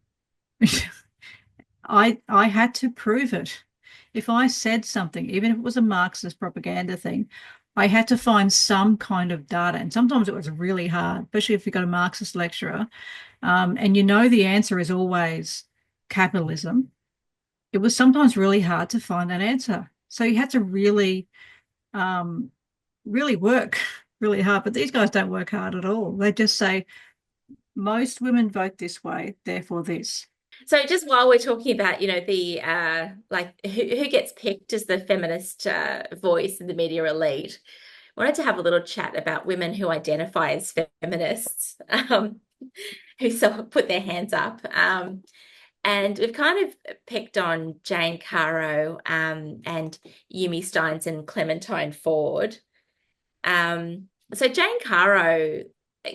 I had to prove it. If I said something, even if it was a Marxist propaganda thing, I had to find some kind of data. And sometimes it was really hard, especially if you got a Marxist lecturer. And the answer is always capitalism. It was sometimes really hard to find that answer. So you had to um, really work really hard. But these guys don't work hard at all. They just say, most women vote this way, therefore this. So just while we're talking about, the like who gets picked as the feminist voice in the media elite, I wanted to have a little chat about women who identify as feminists, who put their hands up. And we've kind of picked on Jane Caro, and Yumi Steins and Clementine Ford. So Jane Caro,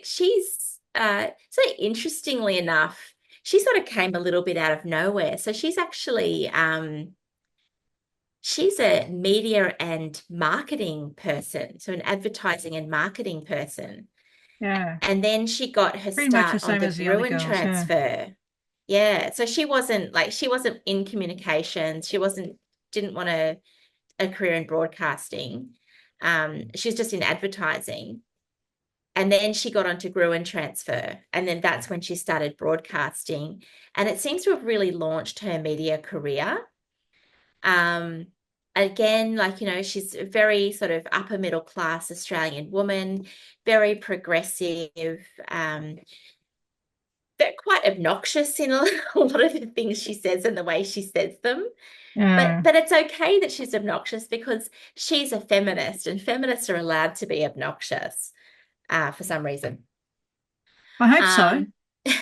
she's so interestingly enough, she sort of came a little bit out of nowhere. So she's actually she's a media and marketing person, so an advertising and marketing person. Yeah, And then she got her pretty much the start on same the as the other Gruen girls. Yeah, transfer. Yeah, so she wasn't in communications. Didn't want a career in broadcasting. She's just in advertising. And then she got onto Gruen transfer. And then that's when she started broadcasting. And it seems to have really launched her media career. Um, again, like, she's a very sort of upper middle class Australian woman, very progressive, they're quite obnoxious in a lot of the things she says and the way she says them. But Yeah, but it's okay that she's obnoxious because she's a feminist, and feminists are allowed to be obnoxious for some reason. I hope so.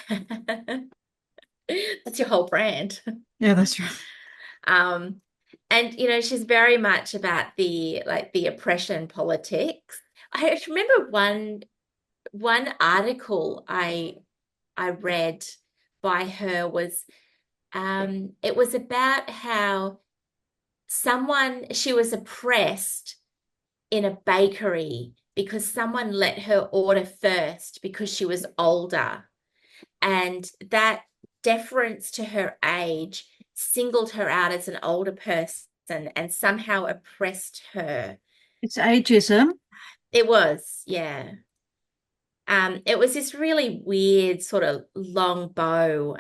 Um, that's your whole brand. Yeah, that's right. Um, and she's very much about the oppression politics. I remember one article I read by her was it was about how she was oppressed in a bakery because someone let her order first because she was older. And that deference to her age singled her out as an older person and somehow oppressed her. It's ageism. It was, yeah. It was this really weird sort of long bow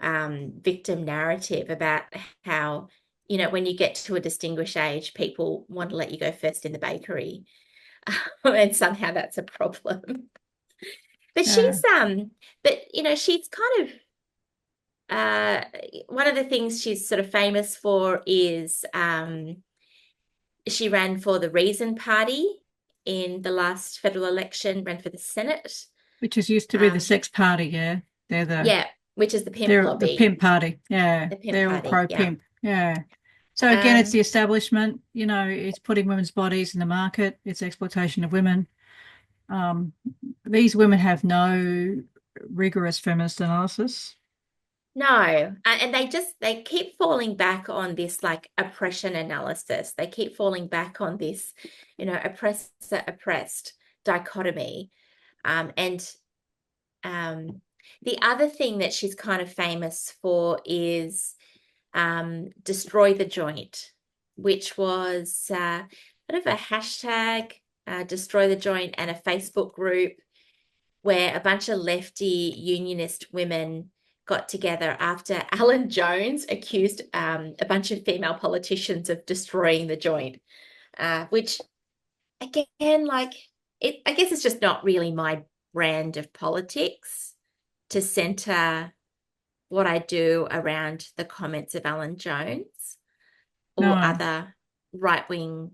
victim narrative about how, when you get to a distinguished age, people want to let you go first in the bakery. And somehow that's a problem. But Yeah, she's kind of one of the things she's sort of famous for is she ran for the Reason Party in the last federal election, ran for the Senate. which is used to be the Um, sex party. Yeah, they're the yeah, which is the pimp they're the lobby. pimp party. Yeah, The pimp they're all party, pro yeah. pimp. Yeah. So again, it's the Um, establishment. It's putting women's bodies in the market. It's exploitation of women. Um, these women have no rigorous feminist analysis. no, and they keep falling back on this like oppression analysis. They keep falling back on this, oppressor oppressed dichotomy. And the other thing that she's kind of famous for is destroy the joint, which was kind of a hashtag, destroy the joint, and a Facebook group where a bunch of lefty unionist women got together after Alan Jones accused a bunch of female politicians of destroying the joint, which again, like I guess it's just not really my brand of politics to center what I do around the comments of Alan Jones or No, other right-wing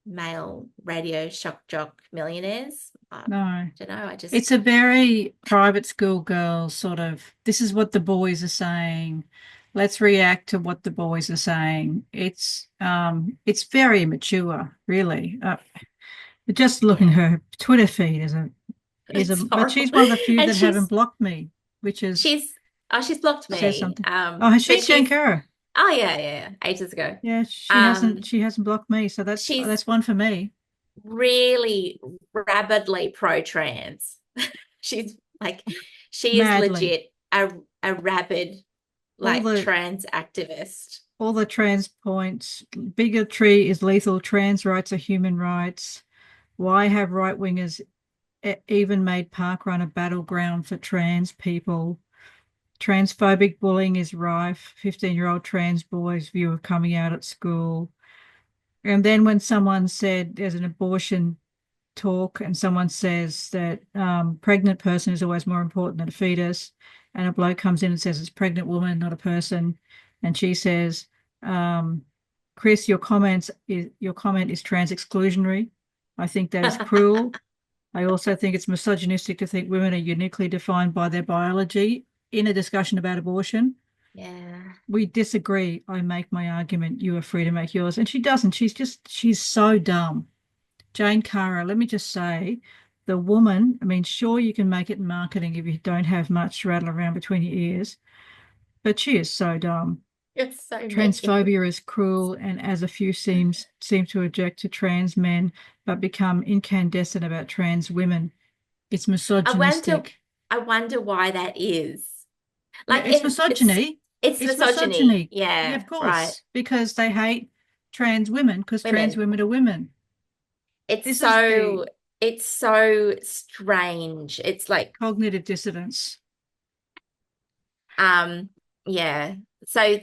male radio shock jock millionaires. I no. don't know. It's a very private school girl sort of, this is what the boys are saying. Let's react to what the boys are saying. It's very immature, really. Just looking at Yeah, her Twitter feed is a it's but horrible. she's one of the few And that haven't blocked me, which is she's blocked says me. something. Oh, has But she, Jane Kara? oh yeah, ages ago. Yeah, Um, she hasn't blocked me, so she's that's one for me. really rabidly pro-trans. She's like, she is Madly. legit a rabid All like the trans activist. all the trans points. Bigotry is lethal. Trans rights are human rights. Why have right wingers even made parkrun a battleground for trans people? Transphobic bullying is rife. 15-year-old trans boys' view of coming out at school. And then when someone said there's an abortion talk and someone says that pregnant person is always more important than a fetus, and a bloke comes in and says it's pregnant woman, not a person, and she says, Chris, your comment is trans exclusionary. I think that is cruel. I also think it's misogynistic to think women are uniquely defined by their biology in a discussion about abortion. Yeah. We disagree. I make my argument. You are free to make yours. And she doesn't. She's so dumb. Jane Kara, let me just say, the woman, I mean, sure, you can make it in marketing if you don't have much to rattle around between your ears, but she is so dumb. It's so mean. Transphobia is cruel, and as a few seem to object to trans men, but become incandescent about trans women. It's I wonder misogynistic. I wonder why that is. Yeah, Like it's it's misogyny. it's It's misogyny. misogyny. Yeah, Yeah, of right. course, because they hate trans women because trans Women. women are women. It's This is so the it's so strange. It's like cognitive dissonance. um yeah. So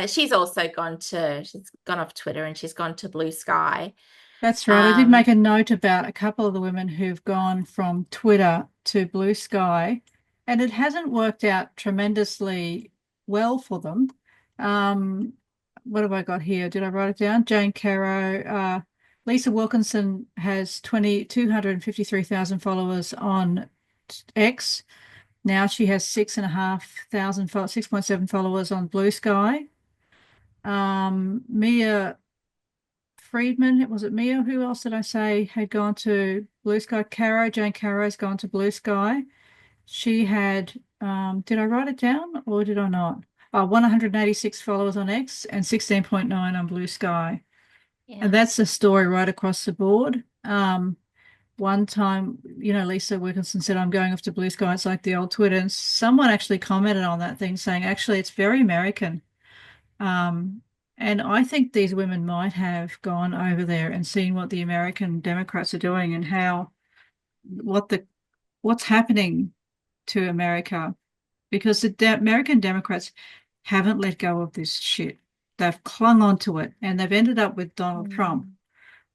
she's gone off Twitter and she's gone to Blue Sky. That's right. I did make Um, a note about a couple of the women who've gone from Twitter to Blue Sky, and it hasn't worked out tremendously well for them. Um, what have I got here? Did I write it down? Jane Caro, Lisa Wilkinson has 253,000 followers on X. Now she has 6,500, 6.7 followers on Blue Sky. Mia Friedman, was it Mia? Who else did I say had gone to Blue Sky? Jane Caro's gone to Blue Sky. She had, did I write it down or did I not? 186 followers on X and 16.9 on Blue Sky. And yeah. that's the story right across the board. One time, Lisa Wilkinson said, I'm going off to Blue Sky. It's like the old Twitter. And someone actually commented on that thing saying, actually, it's very American. Um, and I think these women might have gone over there and seen what the American Democrats are doing and how what the what's happening to America because the American Democrats haven't let go of this shit. They've clung on to it and they've ended up with Donald Trump, Mm.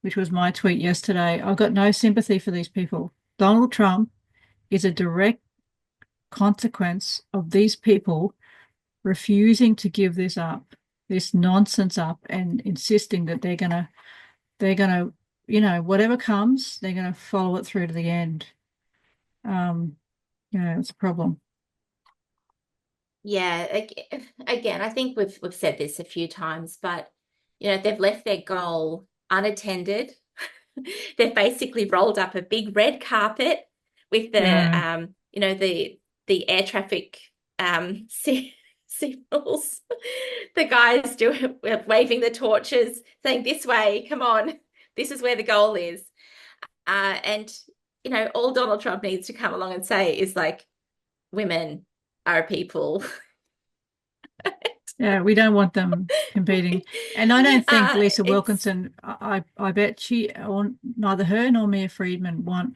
which was my tweet yesterday. I've got no sympathy for these people. Donald Trump is a direct consequence of these people refusing to give this nonsense up, and insisting that they're gonna, whatever comes, they're gonna follow it through to the end. Um, it's a problem. Yeah, again, I think we've said this a few times, but they've left their goal unattended. They've basically rolled up a big red carpet with Yeah, the air traffic signals. The guys waving the torches, saying, "This way, come on, this is where the goal is." And all Donald Trump needs to come along and say is like, "Women are people." yeah, we don't want them competing. And I don't think Lisa It's Wilkinson, I bet she, or neither her nor Mia Friedman want,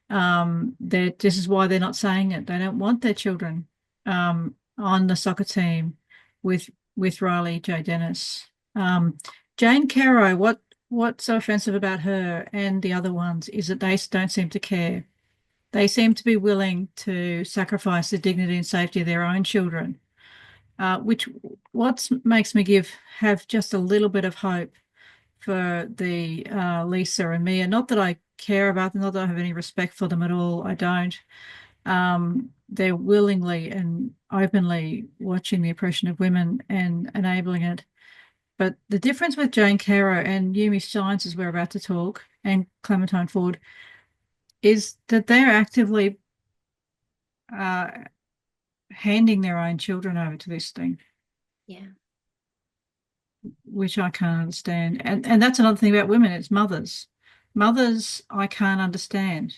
that this is why they're not saying it. They don't want their children on the soccer team with Riley J. Dennis. Jane Caro, what's so offensive about her and the other ones is that they don't seem to care. They seem to be willing to sacrifice the dignity and safety of their own children, which what makes me have just a little bit of hope for the Lisa and Mia. Not that I care about them, not that I have any respect for them at all. I don't. They're willingly and openly watching the oppression of women and enabling it. But the difference with Jane Caro and Yumi Steins, as we're about to talk, and Clementine Ford, is that they're actively uh, handing their own children over to this thing, yeah. which I can't understand. And that's another thing about women, it's mothers. Mothers, I can't understand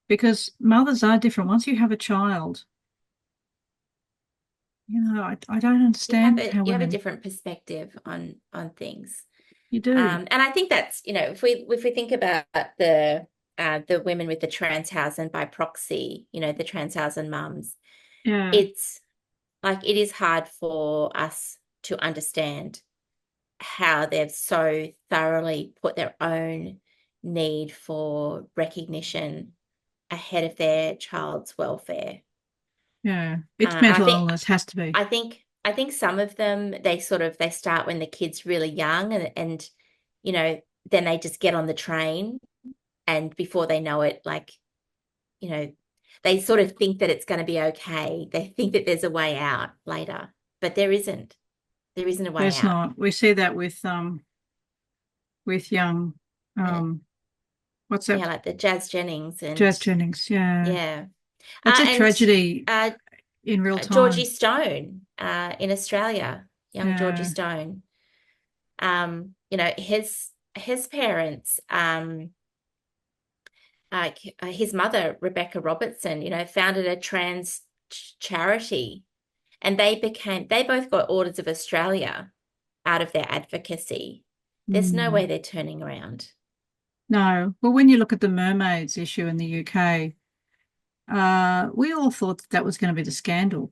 because mothers are different. Once you have a child, I don't understand how You have a women, different perspective on things. you do. And I think that's, if we think about the women with the Transhausen by proxy, the Transhausen mums, Yeah, it's like it is hard for us to understand how they've so thoroughly put their own need for recognition ahead of their child's welfare. yeah. It's And mental illness, has to be. I think some of them they start when the kid's really young and then they just get on the train and before they know it, like, you know, they sort of think that it's going to be okay. They think that there's a way out later, but there isn't. There isn't a way There's out. not. We see that with young, Uh, um, what's Yeah, that? like the Jazz Jennings and Jazz Jennings. Yeah. yeah. It's a And tragedy uh, in real Georgie time. Stone in Australia, young Georgie Yeah. Stone. His parents, his mother, Rebecca Robertson, founded a trans charity, and they both got Orders of Australia out of their advocacy. There's no Mm. way they're turning around. No. Well, when you look at the mermaids issue in the UK, we all thought that was going to be the scandal.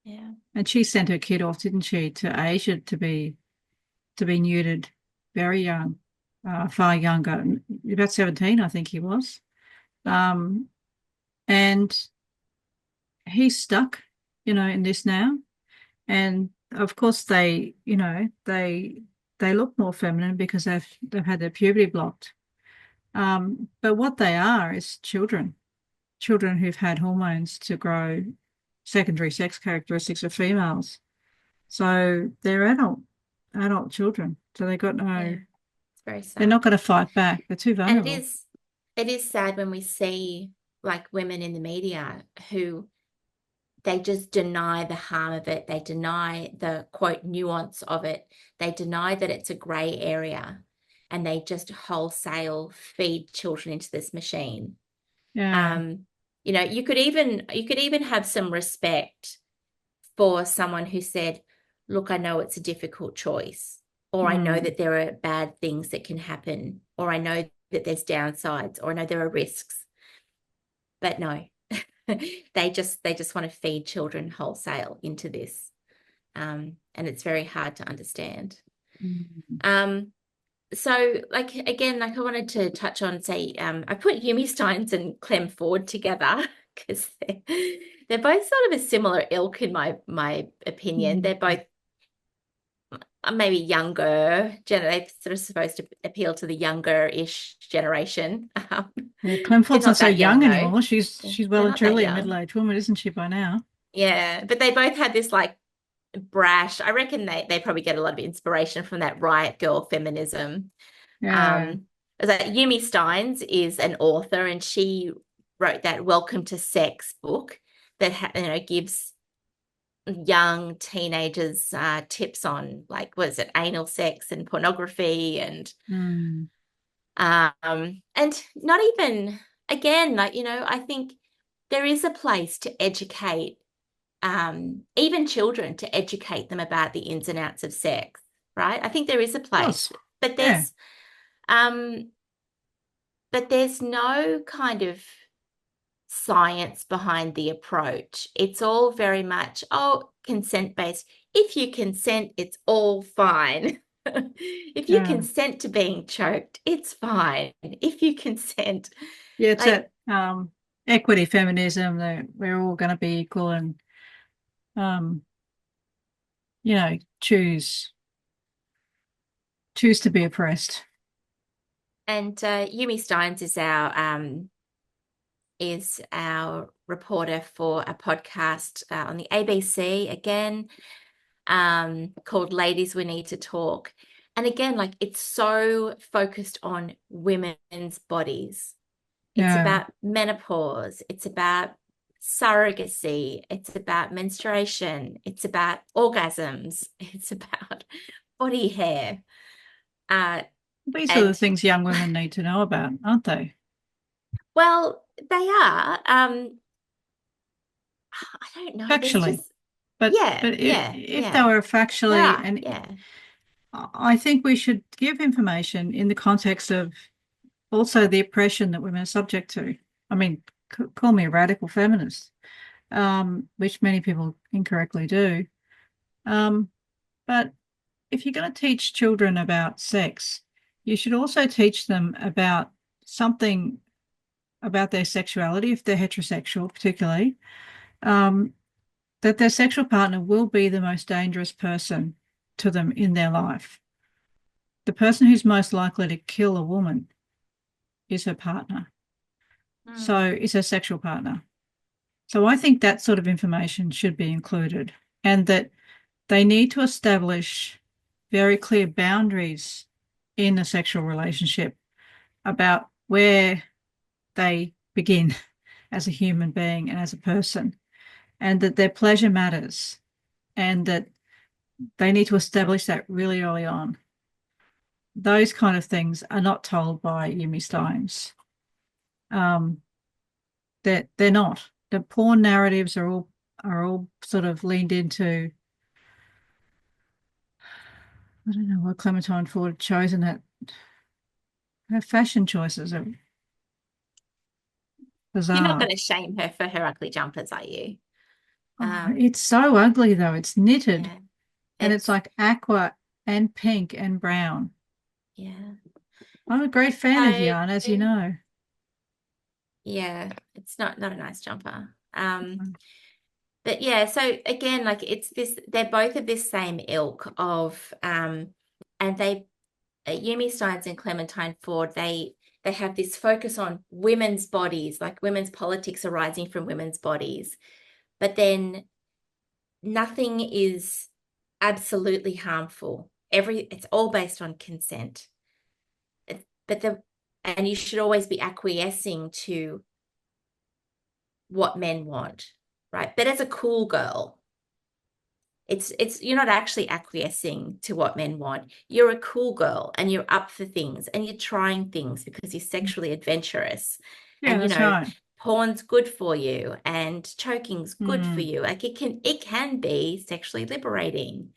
Yeah. And she sent her kid off, didn't she, to Asia to be neutered very young, far younger, about 17, I think he was. Yeah. And he's stuck, in this now. And of course they look more feminine because they've had their puberty blocked. But what they are is children who've had hormones to grow secondary sex characteristics of females. So they're adult children. So Yeah. It's very they're not sad. going to fight back. They're too And vulnerable. it is sad when we see like women in the media who they just deny the harm of it. They deny the quote nuance of it. They deny that it's a gray area and they just wholesale feed children into this machine. Yeah. Um, you could even have some respect for someone who said, look, I know it's a difficult choice, or I know Mm, that there are bad things that can happen, or I know that there's downsides, or I know there are risks. But no, they just want to feed children wholesale into this. And it's very hard to understand. mm. Um, so like again, like I wanted to touch on, say, I put Yumi Steins and Clem Ford together because they're both sort of a similar ilk in my opinion. They're both maybe younger, they're sort of supposed to appeal to the younger-ish generation. Yeah, They're Clemford's not not so that young young though. anymore. She's well They're and not that truly a young. middle-aged woman, isn't she, by now? Yeah, but they both had this like brash. I reckon they probably get a lot of inspiration from that riot girl feminism. Yeah. Um, as like Yumi Steins is an author, and she wrote that Welcome to Sex book that gives young teenagers tips on like what is it, anal sex and pornography Mm, and not even again like I think there is a place to educate even children, to educate them about the ins and outs of sex, right? I think there is a of course. place, but Yeah. um there's no kind of science behind the approach. It's all very much, oh, consent based. If you consent, it's all fine. If you Yeah. consent to being choked, it's fine. If you consent, Yeah, it's like, that equity feminism that we're all going to be equal and um, choose to be oppressed. and Yumi Steins is our reporter for a podcast on the ABC again, called Ladies We Need to Talk. And again, like it's so focused on women's bodies. It's Yeah. about menopause, it's about surrogacy, it's about menstruation, it's about orgasms, it's about body hair. Uh, These are the and things young women need to know about, aren't they? well, they are. I don't know. There's Factually. just, But yeah, but yeah, if they yeah. were There factually, are, and yeah. I think we should give information in the context of also the oppression that women are subject to. I mean, call me a radical feminist, which many people incorrectly do. Um, but if you're going to teach children about sex, you should also teach them about something about their sexuality, if they're heterosexual, particularly, um, that their sexual partner will be the most dangerous person to them in their life. The person who's most likely to kill a woman is her partner. So Hmm. is her sexual partner. So I think that sort of information should be included, and that they need to establish very clear boundaries in a sexual relationship about where they begin as a human being and as a person, and that their pleasure matters, and that they need to establish that really early on. Those kind of things are not told by Yumi Steins. Um, they're not. The porn narratives are all sort of leaned into. I don't know what Clementine Ford had chosen. That her fashion choices are You're not bizarre. going to shame her for her ugly jumpers, are you? Oh, Um, it's so ugly though. It's knitted yeah, and it's it's like aqua and pink and brown. yeah. I'm a great fan of So yarn, as you know. yeah, it's not a nice jumper. But yeah, so again, like it's this, they're both of this same ilk of and they Yumi Steins and Clementine Ford, they have this focus on women's bodies, like women's politics arising from women's bodies. But then nothing is absolutely harmful. It's all based on consent. But the and you should always be acquiescing to what men want, right? But as a cool girl, it's you're not actually acquiescing to what men want. You're a cool girl and you're up for things and you're trying things because you're sexually adventurous. Yeah, And that's right. porn's good for you and choking's good for Mm, you. Like it can be sexually liberating.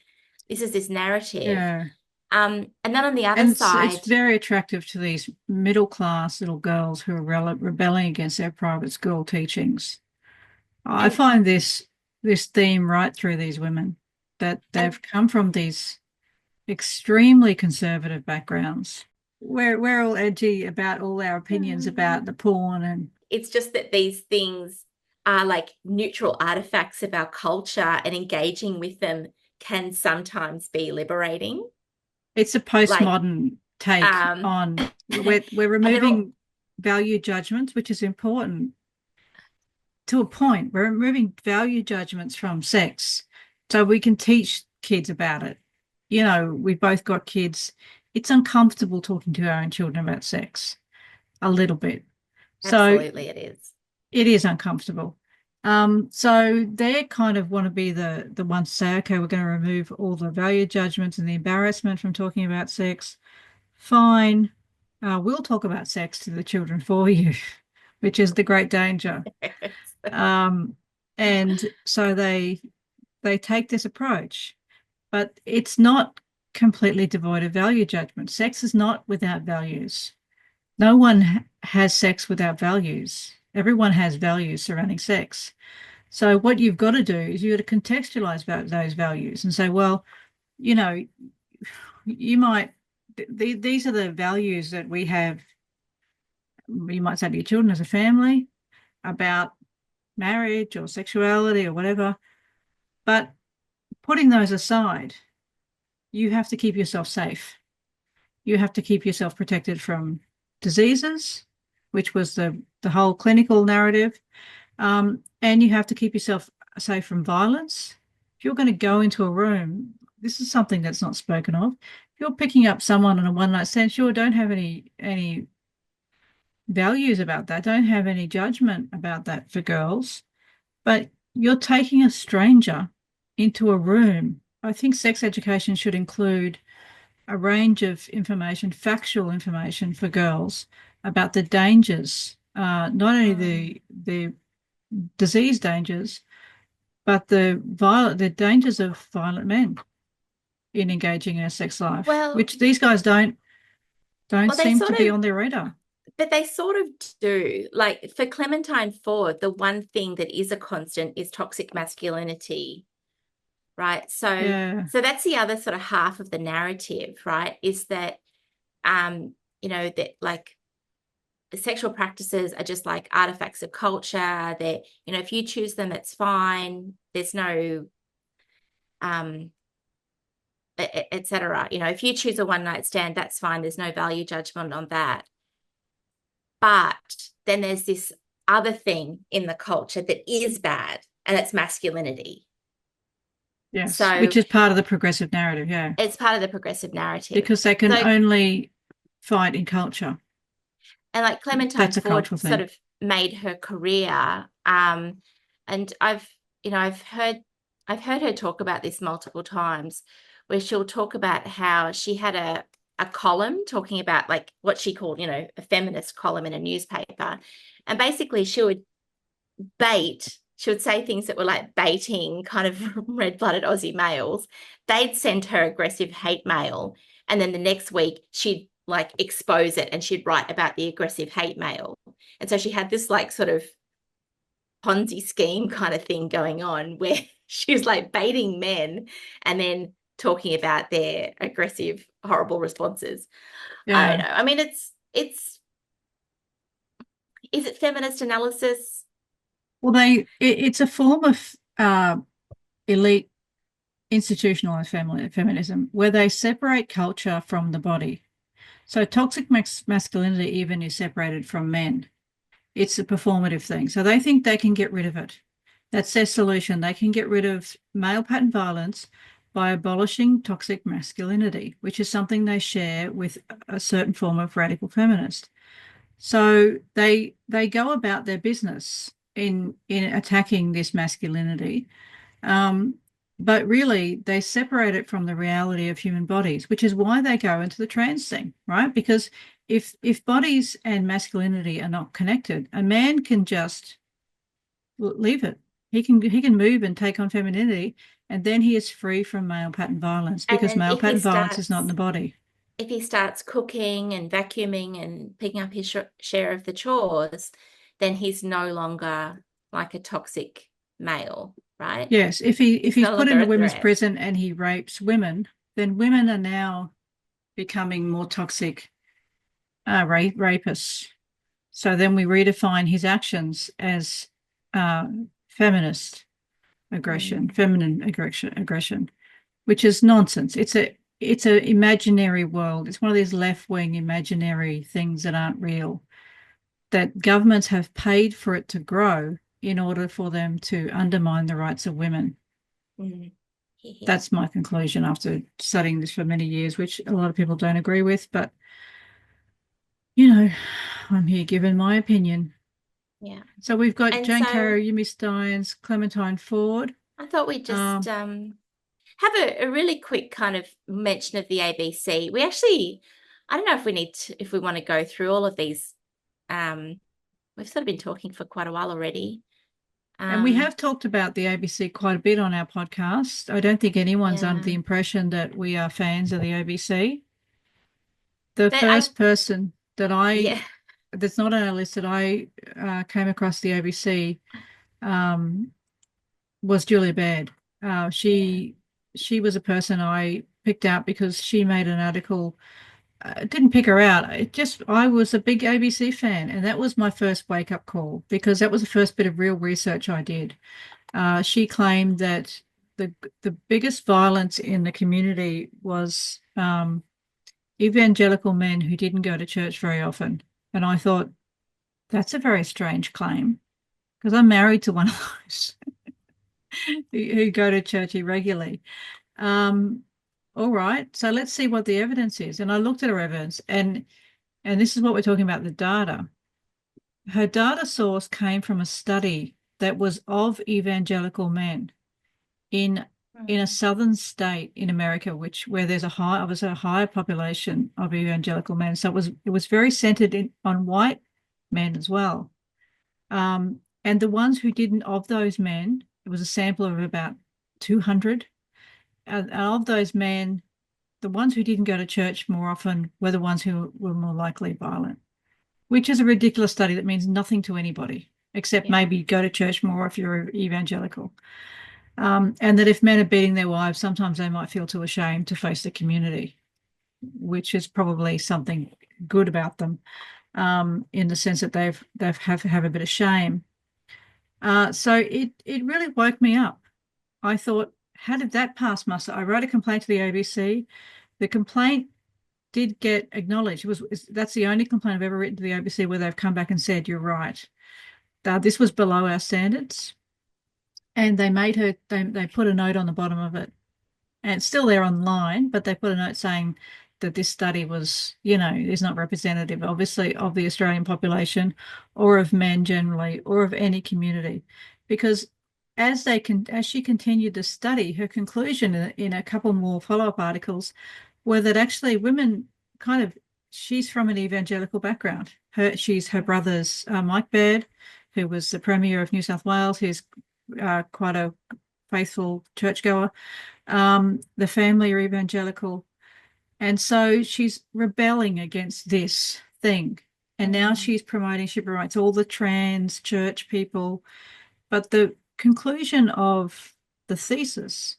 This is this narrative. yeah. And then on the other And it's side, very attractive to these middle class little girls who are rebelling against their private school teachings. I and find this theme right through these women that and they've come from these extremely conservative backgrounds. We're all edgy about all our opinions about the porn and it's just that these things are like neutral artifacts of our culture and engaging with them can sometimes be liberating. it's a Like, postmodern take um, on and we're they're all removing value judgments, which is important to a point. We're removing value judgments from sex so we can teach kids about it. We both got kids. It's uncomfortable talking to our own children about sex a little bit. So absolutely it is. it is uncomfortable. So they kind of want to be the ones to say, okay, we're going to remove all the value judgments and the embarrassment from talking about sex. Fine. We'll talk about sex to the children for you, which is the great danger. Um, and so they take this approach, but it's not completely devoid of value judgment. Sex is not without values. No one has sex without values. Everyone has values surrounding sex. So what you've got to do is you've got to contextualize those values and say, well, you know, you might these are the values that we have. You might say to your children as a family about marriage or sexuality or whatever. But putting those aside, you have to keep yourself safe. You have to keep yourself protected from diseases, which was the whole clinical narrative. And you have to keep yourself safe from violence. If you're going to go into a room, this is something that's not spoken of. If you're picking up someone on a one night stand, sure, don't have any values about that. Don't have any judgment about that for girls. But you're taking a stranger into a room. I think sex education should include a range of information, factual information for girls about the dangers, not only Mm. the disease dangers, but the dangers of violent men in engaging in a sex life, Well, which these guys don't well, they seem sort to be of, on their radar. but they sort of do. Like for Clementine Ford, the one thing that is a constant is toxic masculinity, right? So, Yeah, so that's the other sort of half of the narrative, right? Is that, that like sexual practices are just like artifacts of culture that, if you choose them, it's fine. There's no, um, etc. If you choose a one night stand, that's fine. There's no value judgment on that. But then there's this other thing in the culture that is bad, and it's masculinity. yes, So which is part of the progressive narrative, yeah, it's part of the progressive narrative. because they can So, only fight in culture. and like Clementine That's a Ford cultural sort thing. of made her career. And I've heard her talk about this multiple times, where she'll talk about how she had a column talking about like what she called, a feminist column in a newspaper. And basically she would say things that were like baiting kind of red-blooded Aussie males. They'd send her aggressive hate mail. And then the next week she'd like expose it and she'd write about the aggressive hate mail. And so she had this like sort of Ponzi scheme kind of thing going on where she was like baiting men and then talking about their aggressive, horrible responses. I don't Yeah. know. I mean, it's is it feminist analysis? Well, it's a form of elite institutionalized feminism where they separate culture from the body. So toxic masculinity even is separated from men. It's a performative thing. So they think they can get rid of it. That's their solution. They can get rid of male pattern violence by abolishing toxic masculinity, which is something they share with a certain form of radical feminist. So they go about their business in attacking this masculinity. Um, but really, they separate it from the reality of human bodies, which is why they go into the trans thing, right? Because if bodies and masculinity are not connected, a man can just leave it. He can move and take on femininity, and then he is free from male pattern violence And because then male pattern violence is not in the body. if he starts cooking and vacuuming and picking up his share of the chores, then he's no longer like a toxic male, right? Yes, if He's he's no put longer in a a women's threat. prison and he rapes women, then women are now becoming more toxic rapists. So then we redefine his actions as uh, feminist aggression, Mm, feminine aggression, which is nonsense. It's a imaginary world. It's one of these left-wing imaginary things that aren't real, that governments have paid for it to grow in order for them to undermine the rights of women. mm. Yeah, That's my conclusion after studying this for many years, which a lot of people don't agree with, but you know, I'm here giving my opinion. yeah. So we've got And Jane so Carroll, Yumi Steins, Clementine Ford. I thought we'd just Um, have a really quick kind of mention of the ABC. We actually, I don't know if we need to, if we want to go through all of these. We've sort of been talking for quite a while already. and we Um, have talked about the ABC quite a bit on our podcast. I don't think anyone's under yeah, the impression that we are fans of the ABC. The but I, first person yeah, that's not on our list that I came across the ABC um, was Julia Baird. yeah, She was a person I picked out because she made an article. Didn't pick her out. I was a big ABC fan, and that was my first wake up call because that was the first bit of real research I did. She claimed that the biggest violence in the community was evangelical men who didn't go to church very often. And I thought, that's a very strange claim because I'm married to one of those who go to church irregularly. Um, all right, so let's see what the evidence is. And I looked at her evidence, and this is what we're talking about, the data. Her data source came from a study that was of evangelical men in a mm, southern state in America, where there's a higher population of evangelical men. So it was very centered on white men as well. And the ones who didn't, of those men, it was a sample of about 200. And of those men, the ones who didn't go to church more often were the ones who were more likely violent, which is a ridiculous study that means nothing to anybody, except yeah, maybe go to church more if you're evangelical. And that if men are beating their wives, sometimes they might feel too ashamed to face the community, which is probably something good about them, in the sense that have a bit of shame. So it really woke me up. I thought, how did that pass muster? I wrote a complaint to the ABC. The complaint did get acknowledged. That's the only complaint I've ever written to the ABC where they've come back and said, you're right. This was below our standards. And they put a note on the bottom of it. And it's still there online, but they put a note saying that this study is not representative, obviously, of the Australian population or of men generally or of any community. Because as she continued the study, her conclusion in a couple more follow-up articles were that actually women kind of, she's from an evangelical background. She's her brother's Mike Baird, who was the Premier of New South Wales, who's quite a faithful churchgoer. The family are evangelical. And so she's rebelling against this thing. And now mm, she's promoting, she promotes all the trans church people. But the conclusion of the thesis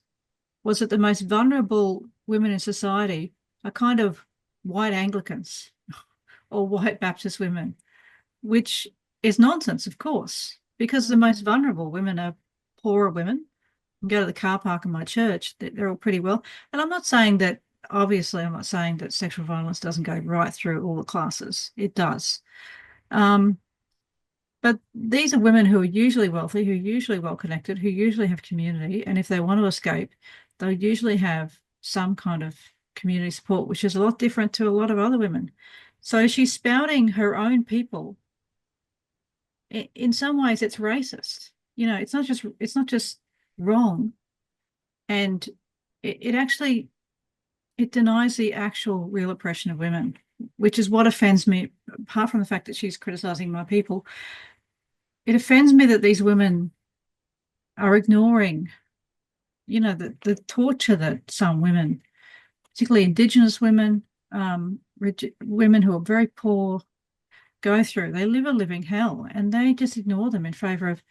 was that the most vulnerable women in society are kind of white Anglicans or white Baptist women, which is nonsense, of course, because the most vulnerable women are poorer women. You can go to the car park in my church, they're all pretty well. And I'm not saying that, obviously, I'm not saying that sexual violence doesn't go right through all the classes. It does. Um, but these are women who are usually wealthy, who are usually well connected, who usually have community. And if they want to escape, they'll usually have some kind of community support, which is a lot different to a lot of other women. So she's spouting her own people. In some ways, it's racist. You know, it's not just wrong. And it actually it denies the actual real oppression of women, which is what offends me, apart from the fact that she's criticizing my people. It offends me that these women are ignoring, the torture that some women, particularly Indigenous women, women who are very poor, go through. They live a living hell, and they just ignore them in favor of,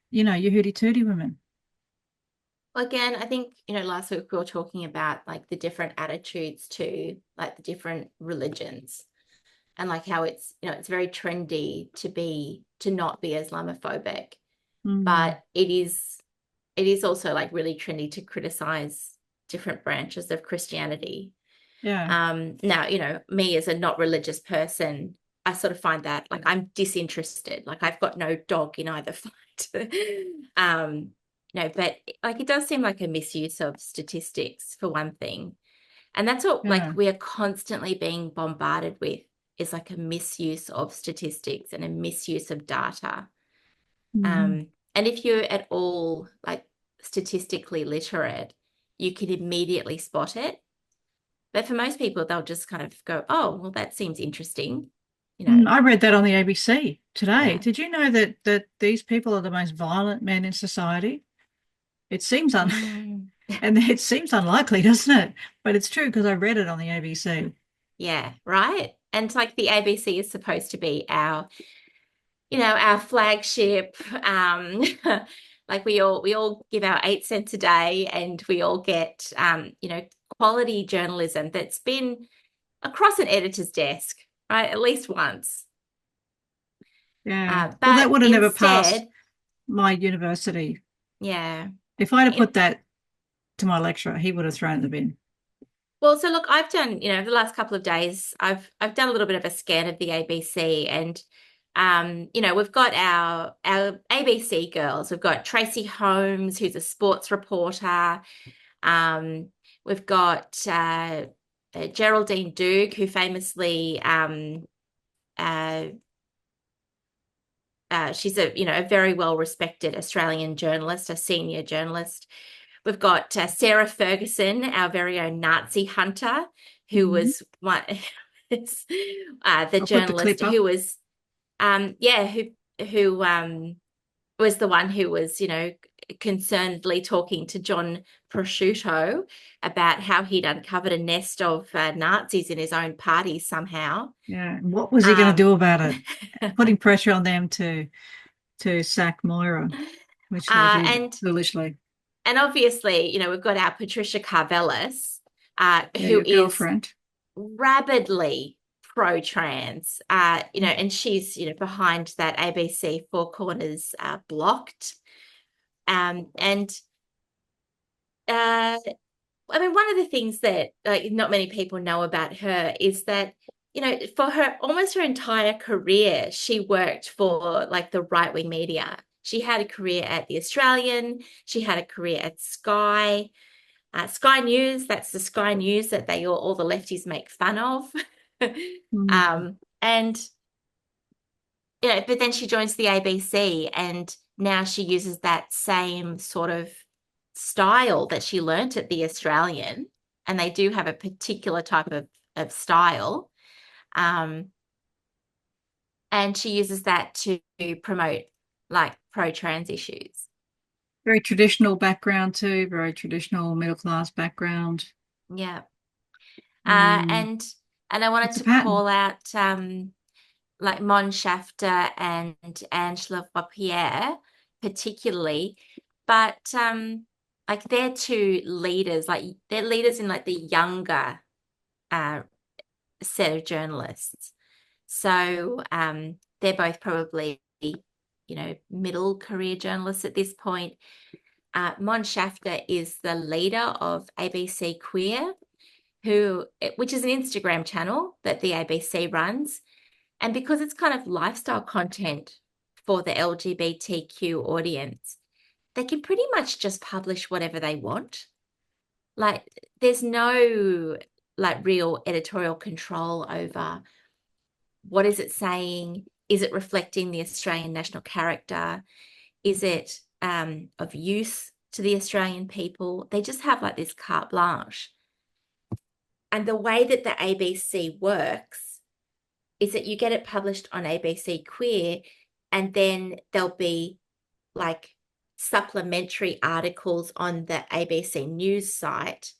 your hooty tooty women. Well, again, I think, last week we were talking about like the different attitudes to like the different religions and like how it's very trendy to not be Islamophobic, but it is also like really trendy to criticize different branches of Christianity. Yeah. Now, me as a not religious person, I sort of find that like I'm disinterested. Like I've got no dog in either fight. But like it does seem like a misuse of statistics for one thing. And that's what like Yeah. we are constantly being bombarded with is like a misuse of statistics and a misuse of data. Mhm. And if you're at all like statistically literate, you can immediately spot it. But for most people, they'll just kind of go, oh, well, that seems interesting. You know, I read that on the ABC today. yeah. Did you know that these people are the most violent men in society? It seems Mm, and it seems unlikely, doesn't it? But it's true because I read it on the ABC. yeah, right. And like the ABC is supposed to be our flagship. Like we all give our 8 cents a day and we all get quality journalism that's been across an editor's desk, right? At least once. Yeah. Well, But that would have never passed instead, my university. yeah. If I'd have put In, that to my lecturer, he would have thrown it in the bin. well, so look, I've done, the last couple of days, I've done a little bit of a scan of the ABC, and we've got our ABC girls. We've got Tracy Holmes, who's a sports reporter. We've got Geraldine Duke, who famously uh, she's a very well respected Australian journalist, a senior journalist. We've got Sarah Ferguson, our very own Nazi hunter, who Mhm. was one, the I'll put the journalist clip up. who was, who was the one who was, concernedly talking to John Prosciutto about how he'd uncovered a nest of Nazis in his own party somehow. Yeah. And what was he going to Um, do about it? Putting pressure on them to sack Moira, which they did and foolishly. And obviously, we've got our Patricia Karvelis, Yeah, who your is girlfriend. rabidly pro-trans, and she's, behind that ABC Four Corners blocked. And I mean, one of the things that like not many people know about her is that, for her almost her entire career, she worked for like the right-wing media. She had a career at The Australian. She had a career at Sky. Sky News, that's the Sky News that all the lefties make fun of. Mm. And but then she joins the ABC and now she uses that same sort of style that she learnt at the Australian. And they do have a particular type of style. Um, and she uses that to promote like pro-trans issues. Very traditional background too, very traditional middle class background. Yeah. Mm. And I wanted It's a to pattern. call out like Mon Shafter and Angela Boipierre, particularly, but like they're two leaders, like they're leaders in like the younger uh, set of journalists. So they're both probably, middle career journalists at this point. Mon Shafter is the leader of ABC Queer, which is an Instagram channel that the ABC runs. And because it's kind of lifestyle content for the LGBTQ audience, they can pretty much just publish whatever they want. Like there's no like real editorial control over what is it saying? Is it reflecting the Australian national character? Is it of use to the Australian people? They just have like this carte blanche. And the way that the ABC works is that you get it published on ABC Queer, and then there'll be like supplementary articles on the ABC News site,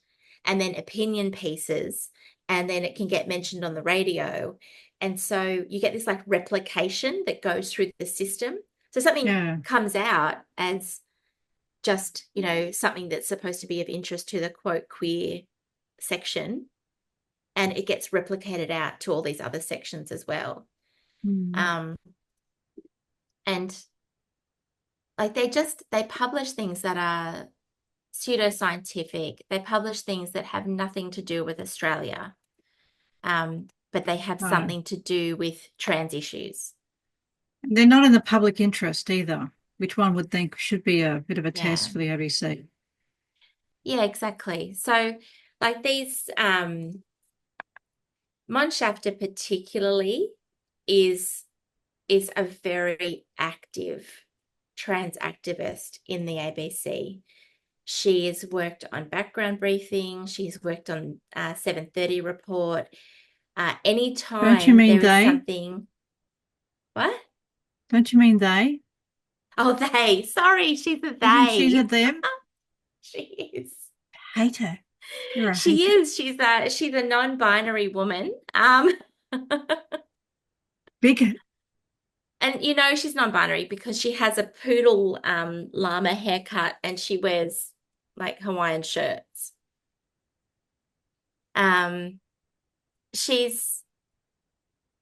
and then opinion pieces, and then it can get mentioned on the radio. And so you get this like replication that goes through the system. So something comes out as just, something that's supposed to be of interest to the quote queer section, and it gets replicated out to all these other sections as well. And like they publish things that are pseudoscientific. They publish things that have nothing to do with Australia, but they have something to do with trans issues. They're not in the public interest either, which one would think should be a bit of a test for the ABC. Yeah, exactly. So like these, Mon Shafter particularly is a very active trans activist in the ABC. She has worked on background briefing. She's worked on 7:30 report. Anytime Don't you mean there is they? something. What? Don't you mean they? Oh, they. Sorry, she's a You think they. she's a them? She is. Hate her. You're a She hater. is. She's a non-binary woman. Big. And she's non-binary because she has a poodle llama haircut and she wears like Hawaiian shirts.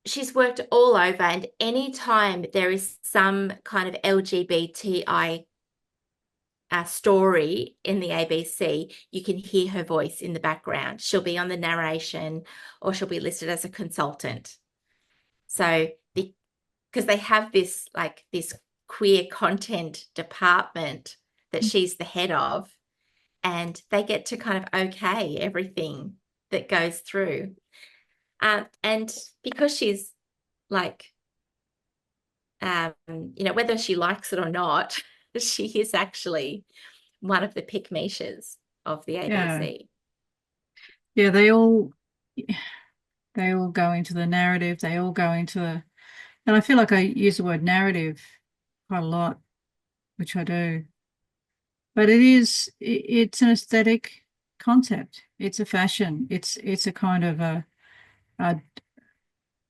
She's worked all over, and anytime there is some kind of LGBTI story in the ABC, you can hear her voice in the background. She'll be on the narration, or she'll be listed as a consultant. So because they have this queer content department that she's the head of, and they get to kind of okay everything that goes through. And because she's like, whether she likes it or not, she is actually one of the Pickmeishas of the ABC. Yeah, they all go into the narrative. They all go into and I feel like I use the word narrative quite a lot, which I do. But it's an aesthetic concept. It's a fashion. It's a kind of a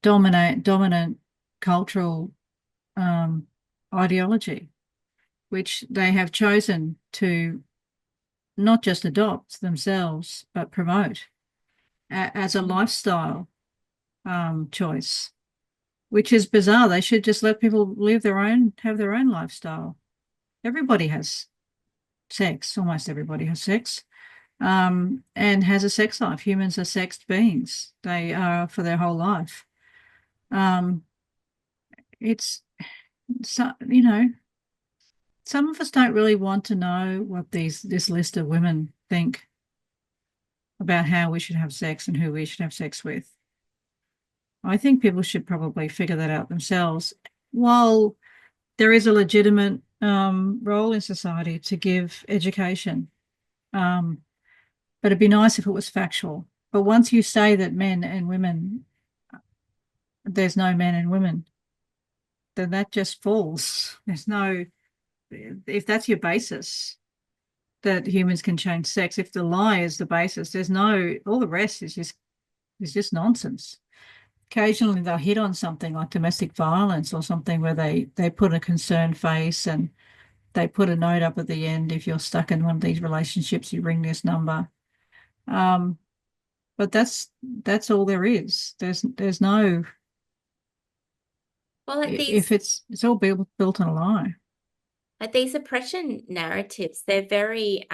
dominant cultural ideology, which they have chosen to not just adopt themselves, but promote as a lifestyle choice, which is bizarre. They should just let people have their own lifestyle. Everybody has sex, almost everybody has sex, and has a sex life. Humans are sexed beings. They are for their whole life. It's so, some of us don't really want to know what this list of women think about how we should have sex and who we should have sex with. I think people should probably figure that out themselves. While there is a legitimate role in society to give education, but it'd be nice if it was factual. But once you say that men and women, there's no men and women, then that just falls. If that's your basis, that humans can change sex, if the lie is the basis, all the rest is just nonsense. Occasionally they'll hit on something like domestic violence or something where they put a concerned face and they put a note up at the end. If you're stuck in one of these relationships, you ring this number. Um, but that's all there is. There's no, Well, if it's all built on a lie. like these oppression narratives, they're very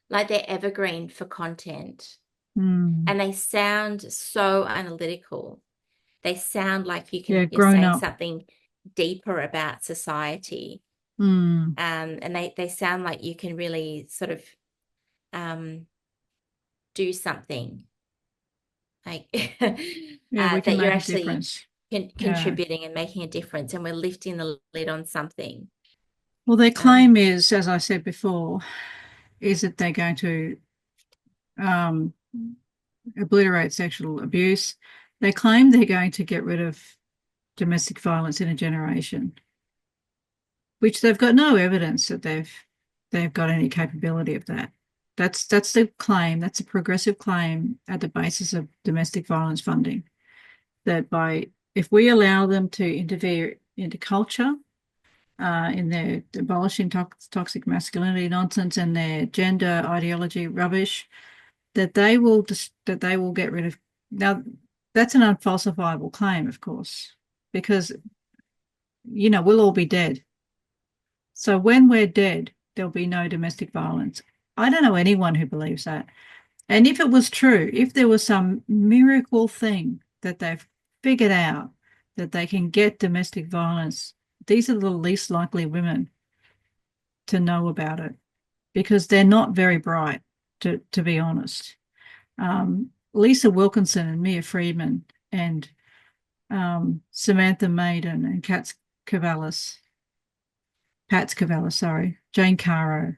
like they're evergreen for content, Mm. and they sound so analytical. They sound like Yeah, you're grown saying up. something deeper about society. Mm. And they sound like you can really sort of um do something like Yeah, we can that you're make a actually difference. Yeah. contributing and making a difference, and we're lifting the lid on something. Well, their Um, claim is, as I said before, is that they're going to um, obliterate sexual abuse. They claim they're going to get rid of domestic violence in a generation, which they've got no evidence that they've got any capability of that. That's the claim. That's a progressive claim at the basis of domestic violence funding. That by if we allow them to interfere into culture, in their abolishing toxic masculinity nonsense and their gender ideology rubbish, that they will get rid of. Now, that's an unfalsifiable claim, of course, because we'll all be dead. So when we're dead, there'll be no domestic violence. I don't know anyone who believes that. And if it was true, if there was some miracle thing that they've figured out that they can get domestic violence, these are the least likely women to know about it because they're not very bright, to be honest. Lisa Wilkinson and Mia Friedman and Samantha Maiden and Pats Cavallis, sorry, Jane Caro.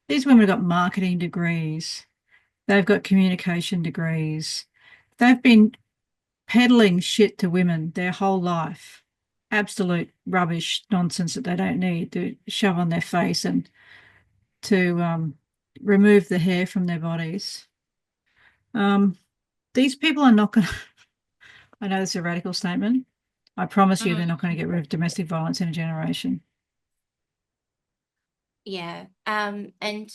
These women have got marketing degrees. They've got communication degrees. They've been peddling shit to women their whole life. Absolute rubbish nonsense that they don't need to shove on their face and to remove the hair from their bodies. Um, these people are not going to, I know this is a radical statement. I promise you they're not going to get rid of domestic violence in a generation. yeah. And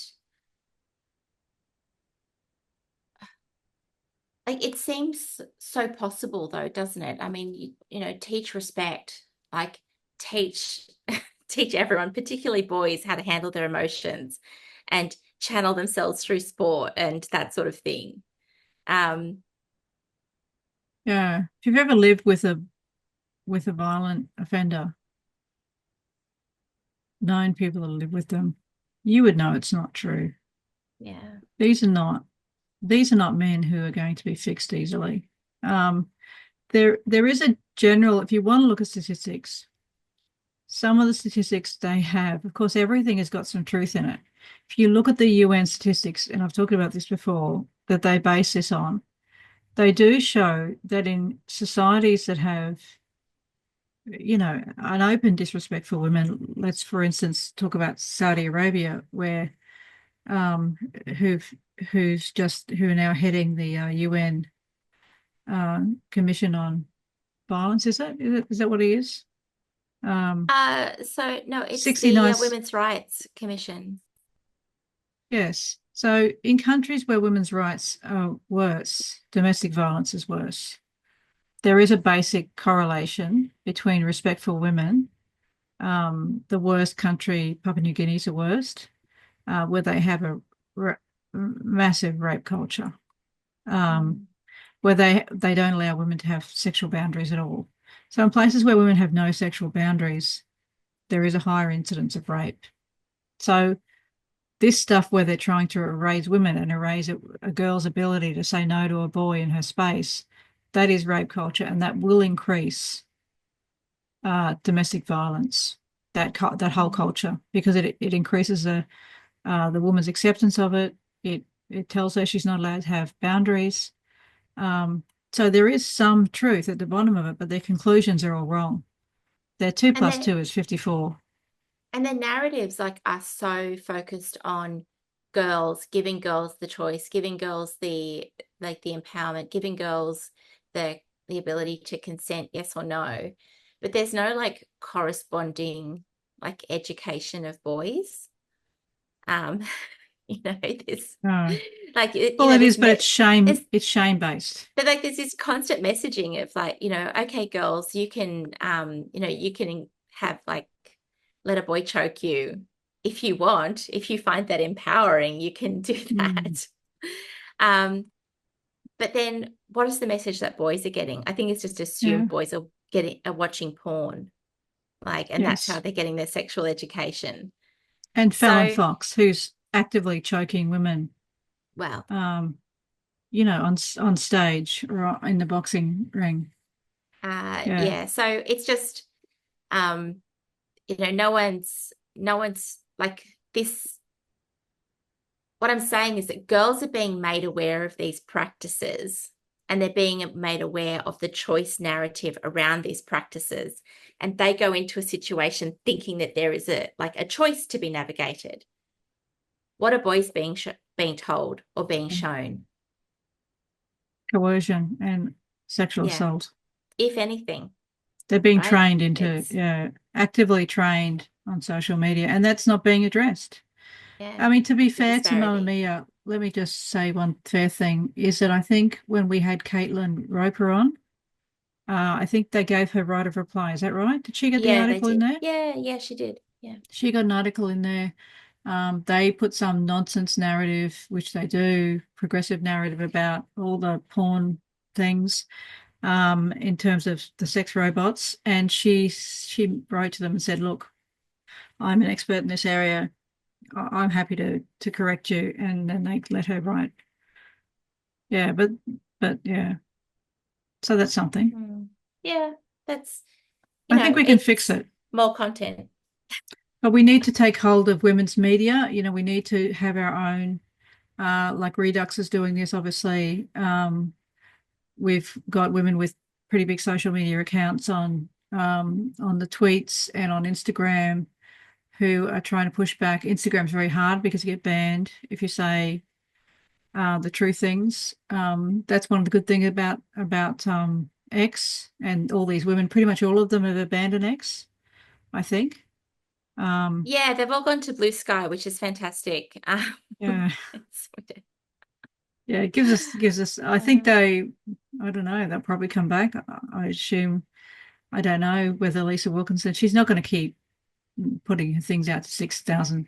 like it seems so possible though, doesn't it? I mean, teach respect, like teach teach everyone, particularly boys, how to handle their emotions and channel themselves through sport and that sort of thing. Um, Yeah. If you've ever lived with a violent offender, known people that live with them, you would know it's not true. yeah. These are not these are not men who are going to be fixed easily. Um, there is a general, if you want to look at statistics, some of the statistics they have, of course, everything has got some truth in it. If you look at the UN statistics, and I've talked about this before, that they base this on, they do show that in societies that have, an open disrespect for women, let's, for instance, talk about Saudi Arabia, where um, who've who are now heading the UN Commission on Violence. Is that what he is? So no, it's the 69. Women's Rights Commission. Yes. So in countries where women's rights are worse, domestic violence is worse. There is a basic correlation between respect for women. The worst country, Papua New Guinea, is the worst, where they have a massive rape culture, Mm. where they don't allow women to have sexual boundaries at all. So in places where women have no sexual boundaries, there is a higher incidence of rape. So this stuff where they're trying to erase women and erase a girl's ability to say no to a boy in her space, that is rape culture, and that will increase domestic violence. That whole culture, because it increases the woman's acceptance of it. It tells her she's not allowed to have boundaries. So there is some truth at the bottom of it, but their conclusions are all wrong. Their two And plus then two is 54. and the narratives like are so focused on girls, giving girls the choice, giving girls the the empowerment, giving girls the ability to consent, yes or no. But there's no like corresponding like education of boys. Um, this No. like Well, it is, there's but it's shame. there's It's shame based. but like there's this constant messaging of like, okay, girls, you can you can have like let a boy choke you if you want, if you find that empowering, you can do Mm. that. Um, but then what is the message that boys are getting? I think it's just Yeah. assumed boys are watching porn, like, and that's how Yes. they're getting their sexual education. And Fallon So, Fox, who's actively choking women, well, um, on stage or in the boxing ring. Yeah. yeah. So it's just, um, no one's like this. What I'm saying is that girls are being made aware of these practices, and they're being made aware of the choice narrative around these practices. And they go into a situation thinking that there is a choice to be navigated. What are boys being told or being shown? Coercion and sexual Yeah, assault. if anything, They're being right? trained into, It's yeah, actively trained on social media, and that's not being addressed. yeah, I mean, to be the fair to Mamma disparity. Mia, let me just say one fair thing is that I think when we had Caitlin Roper on, I think they gave her right of reply. Is that right? Did she get the Yeah, they article in did. there? Yeah, yeah, she did. Yeah. She got an article in there. They put some nonsense narrative, which they do, progressive narrative about all the porn things, in terms of the sex robots. And she wrote to them and said, "Look, I'm an expert in this area. I'm happy to correct you." And then they let her write. Yeah, but yeah. So that's something. Mm. Yeah, that's, I think we can fix it's it. more content. But we need to take hold of women's media. We need to have our own, like Redux is doing this, obviously. We've got women with pretty big social media accounts on the tweets and on Instagram who are trying to push back. Instagram's very hard because you get banned if you say the true things. That's one of the good things about X and all these women. Pretty much all of them have abandoned X, I think. Um, Yeah, they've all gone to Blue Sky, which is fantastic. yeah, It's- yeah. It gives us. I think uh, I don't know. They'll probably come back. I assume. I don't know whether Lisa Wilkinson. She's not going to keep putting things out to 6,000.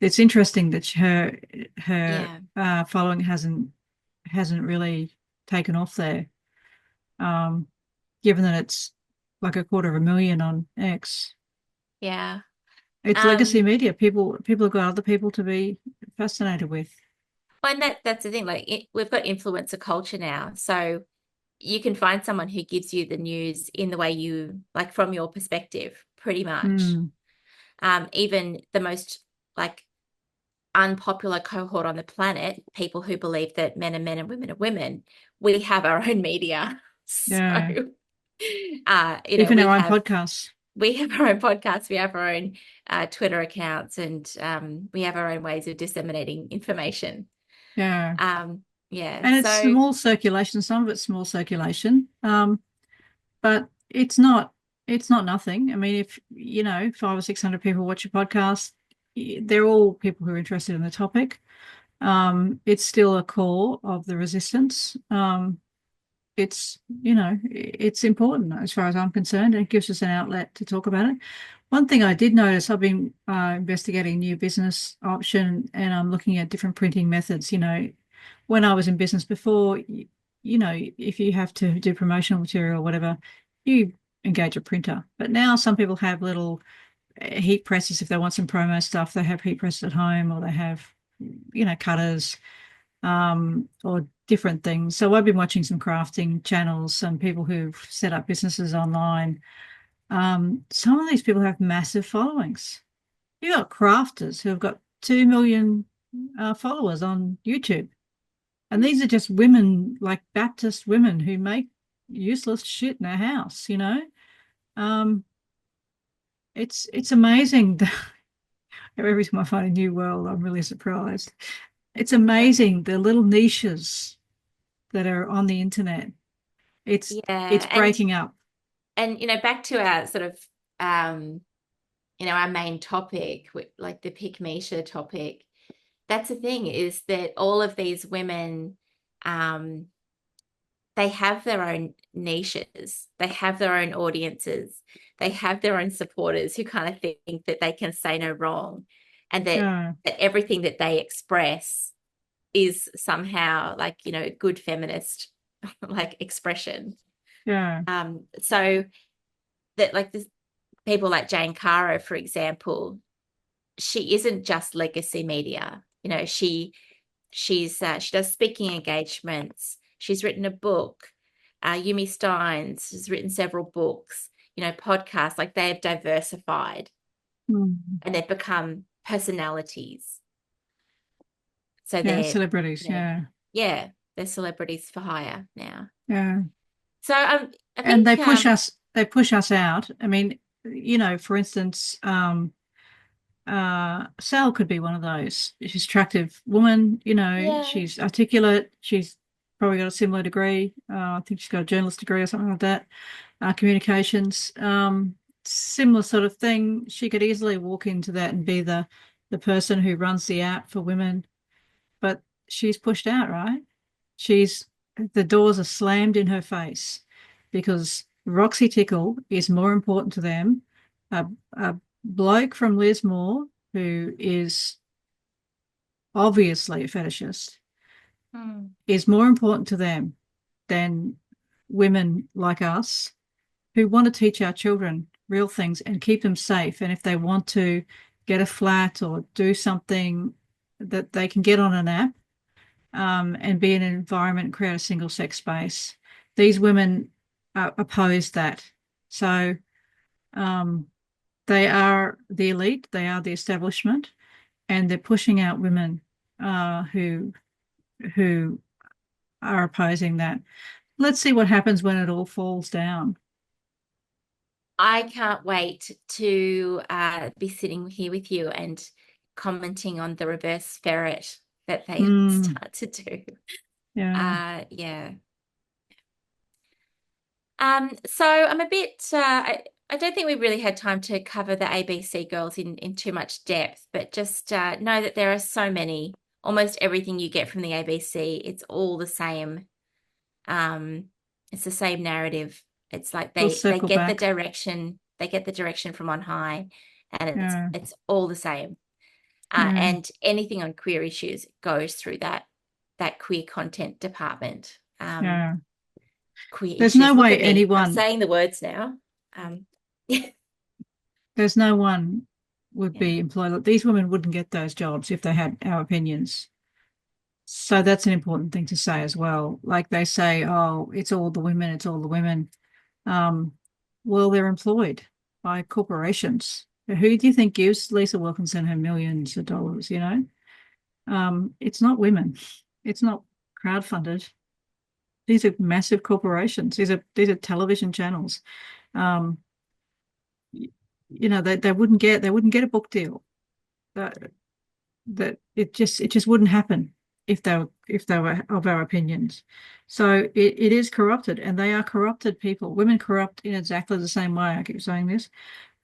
It's interesting that her yeah, following hasn't really taken off there. Um, given that it's like 250,000 on X. yeah. It's legacy Um, media. People have got other people to be fascinated with. and that's the thing. Like we've got influencer culture now, so you can find someone who gives you the news in the way you like from your perspective, pretty much. Mm, Even the most like unpopular cohort on the planet, people who believe that men are men and women are women, we have our own media. So, yeah. uh, Even we our own have podcasts. we have our own podcasts, we have our own Twitter accounts, and we have our own ways of disseminating information. Yeah. Yeah, And it's so small circulation. Some of it's small circulation. But it's not nothing. I mean, if 500 or 600 people watch your podcast, they're all people who are interested in the topic. It's still a core of the resistance. It's important as far as I'm concerned. It gives us an outlet to talk about it. One thing I did notice, I've been investigating new business option, and I'm looking at different printing methods. When I was in business before, if you have to do promotional material or whatever, you engage a printer. But now some people have little heat presses if they want some promo stuff. They have heat presses at home, or they have, cutters, or different things. So I've been watching some crafting channels, some people who've set up businesses online. Some of these people have massive followings. You've got crafters who have got 2 million followers on YouTube. And these are just women, like Baptist women who make useless shit in their house. Um, it's amazing. Every time I find a new world, I'm really surprised. It's amazing the little niches that are on the internet. It's yeah, it's breaking up. and back to our sort of um our main topic, like the Pickmeishas topic, that's the thing, is that all of these women, um, they have their own niches, they have their own audiences, they have their own supporters who kind of think that they can say no wrong, and Yeah, that everything that they express is somehow like, good feminist like expression. yeah. So that, like, this people like Jane Caro, for example, she isn't just legacy media. She does speaking engagements. She's written a book. Yumi Steins has written several books. Podcasts. Like, they have diversified Mm. and they've become personalities. So Yeah, they're, celebrities, yeah, yeah, they're celebrities for hire now. yeah. So I And think they push us out. I mean, for instance, Sal could be one of those. She's an attractive woman, yeah. she's articulate, she's probably got a similar degree. I think she's got a journalist degree or something like that. Communications, similar sort of thing. She could easily walk into that and be the person who runs the app for women, but she's pushed out, right? She's the doors are slammed in her face because Roxy Tickle is more important to them. A bloke from Lismore who is obviously a fetishist Hmm. is more important to them than women like us who want to teach our children real things and keep them safe. And if they want to get a flat or do something, that they can get on an app, and be in an environment and create a single sex space. These women oppose that. So um, they are the elite, they are the establishment, and they're pushing out women who are opposing that. Let's see what happens when it all falls down. I can't wait to be sitting here with you and commenting on the reverse ferret that they Mm, start to do. yeah. Yeah. So I'm a bit, I don't think we really had time to cover the ABC girls in too much depth, but just know that there are so many. Almost everything you get from the ABC, it's all the same. Um, it's the same narrative. It's like We'll they circle get the back. direction, they get the direction from on high, and Yeah, it's all the same. yeah, And anything on queer issues goes through that queer content department. yeah. Queer There's no issues. Look way at me. I'm anyone, saying the words now. Um, yeah, there's no one would yeah. be employed. These women wouldn't get those jobs if they had our opinions. So that's an important thing to say as well. Like they say, oh, it's all the women, it's all the women. Um, well, they're employed by corporations. Who do you think gives Lisa Wilkinson her millions of dollars, it's not women. It's not crowdfunded. These are massive corporations. These are television channels. Um, they wouldn't get a book deal. That that it just wouldn't happen if they were of our opinions. So it is corrupted, and they are corrupted people. Women corrupt in exactly the same way. I keep saying this.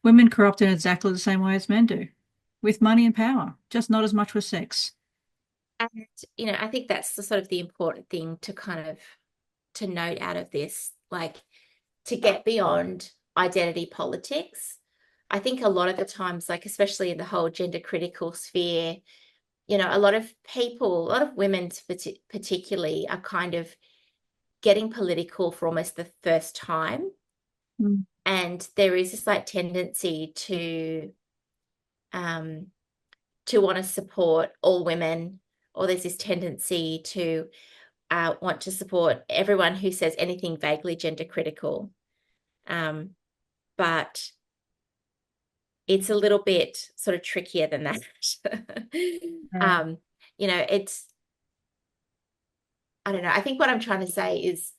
Women corrupt in exactly the same way as men do, with money and power, just not as much with sex. And I think that's the sort of the important thing to kind of to note out of this, like, to get beyond identity politics. I think a lot of the times, like especially in the whole gender critical sphere, a lot of people, a lot of women particularly, are kind of getting political for almost the first time. Mm. And there is this like tendency um, to want to support all women, or there's this tendency to want to support everyone who says anything vaguely gender critical. Um, but it's a little bit sort of trickier than that. Yeah. um, it's, I don't know. I think what I'm trying to say is,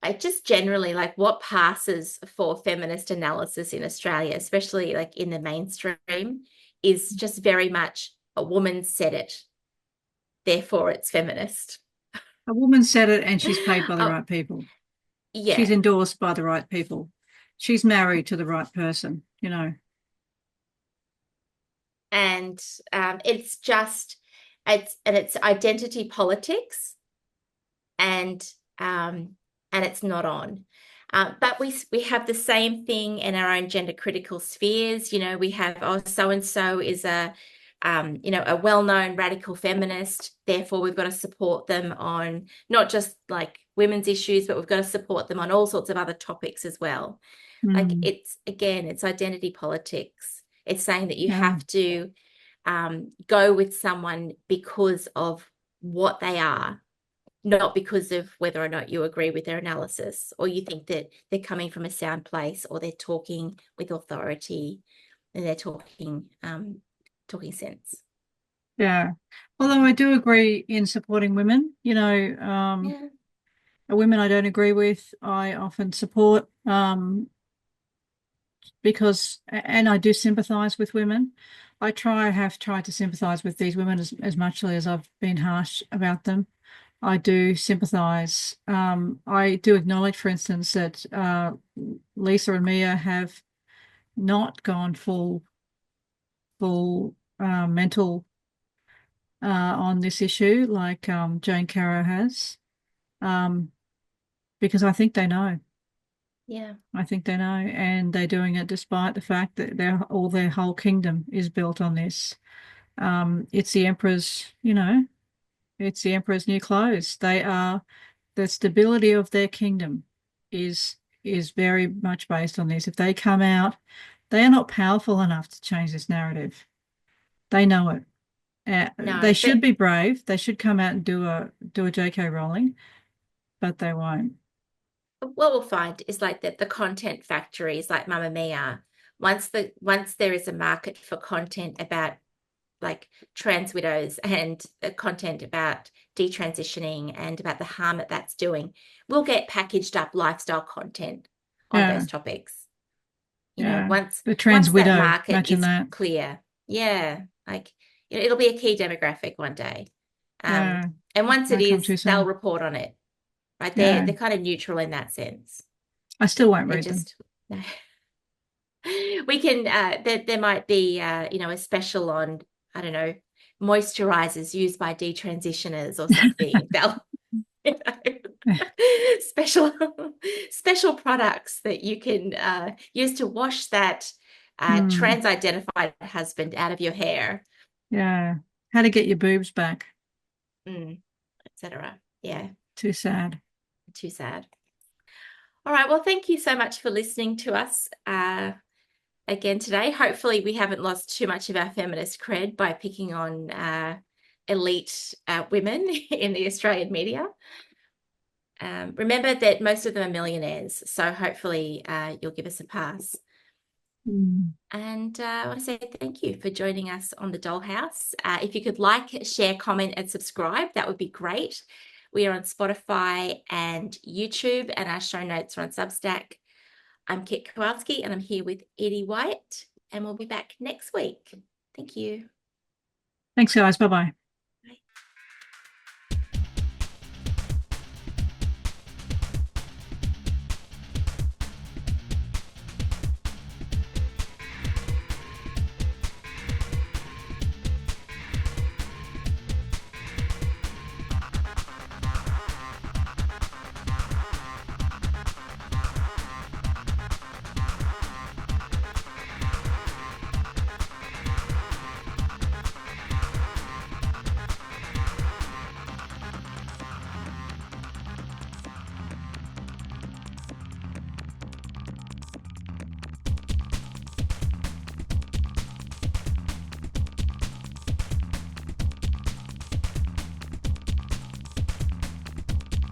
I just generally like what passes for feminist analysis in Australia, especially like in the mainstream, is just very much a woman said it, therefore it's feminist. A woman said it, and she's paid by the Oh, right people. She's yeah. endorsed by the right people. She's married to the right person. And it's just it's identity politics, and it's not on. But we have the same thing in our own gender critical spheres. You know, we have, oh, so and so is a a well-known radical feminist, therefore we've got to support them on not just like women's issues, but we've got to support them on all sorts of other topics as well. Like, Mm. it's identity politics. It's saying that you Yeah. have to go with someone because of what they are, not because of whether or not you agree with their analysis, or you think that they're coming from a sound place, or they're talking with authority, and they're talking sense. Yeah. Although I do agree in supporting women, Yeah. women I don't agree with, I often support, and I do sympathize with women. Have tried to sympathize with these women as muchly as I've been harsh about them. I do sympathize. I do acknowledge, for instance, that Lisa and Mia have not gone full mental on this issue like Jane Caro has, um, because I think they know. Yeah. I think they know, and they're doing it despite the fact that their whole kingdom is built on this. It's the emperor's, it's the emperor's new clothes. They are the stability of their kingdom is is very much based on this. If they come out, they are not powerful enough to change this narrative. They know it. They No, should but be brave. They should come out and do a JK Rowling, but they won't. what we'll find is like that the content factories like Mamma Mia, once there is a market for content about like trans widows, and content about detransitioning and about the harm that that's doing, we'll get packaged up lifestyle content on Yeah, those topics. You know, yeah. once The trans once that widow, market imagine is that. clear, yeah, like, it'll be a key demographic one day. Um, Yeah, and once it won't come is, too they'll soon. report on it. Right? They're Yeah, they're kind of neutral in that sense. I still won't They're read them. just we can there might be a special on, I don't know, moisturizers used by detransitioners or something. They'll you know, special special products that you can use to wash that Hmm. trans identified husband out of your hair, Yeah. How to get your boobs back. etc. Yeah, Too sad. too sad. All right, well, thank you so much for listening to us again today. Hopefully we haven't lost too much of our feminist cred by picking on elite women in the Australian media. Remember that most of them are millionaires, so hopefully you'll give us a pass. Hmm. And I want to say thank you for joining us on the Dollhouse. If you could like, share, comment, and subscribe, that would be great. We are on Spotify and YouTube, and our show notes are on Substack. I'm Kit Kowalski, and I'm here with Edie White, and we'll be back next week. Thank you. Thanks, guys. Bye bye.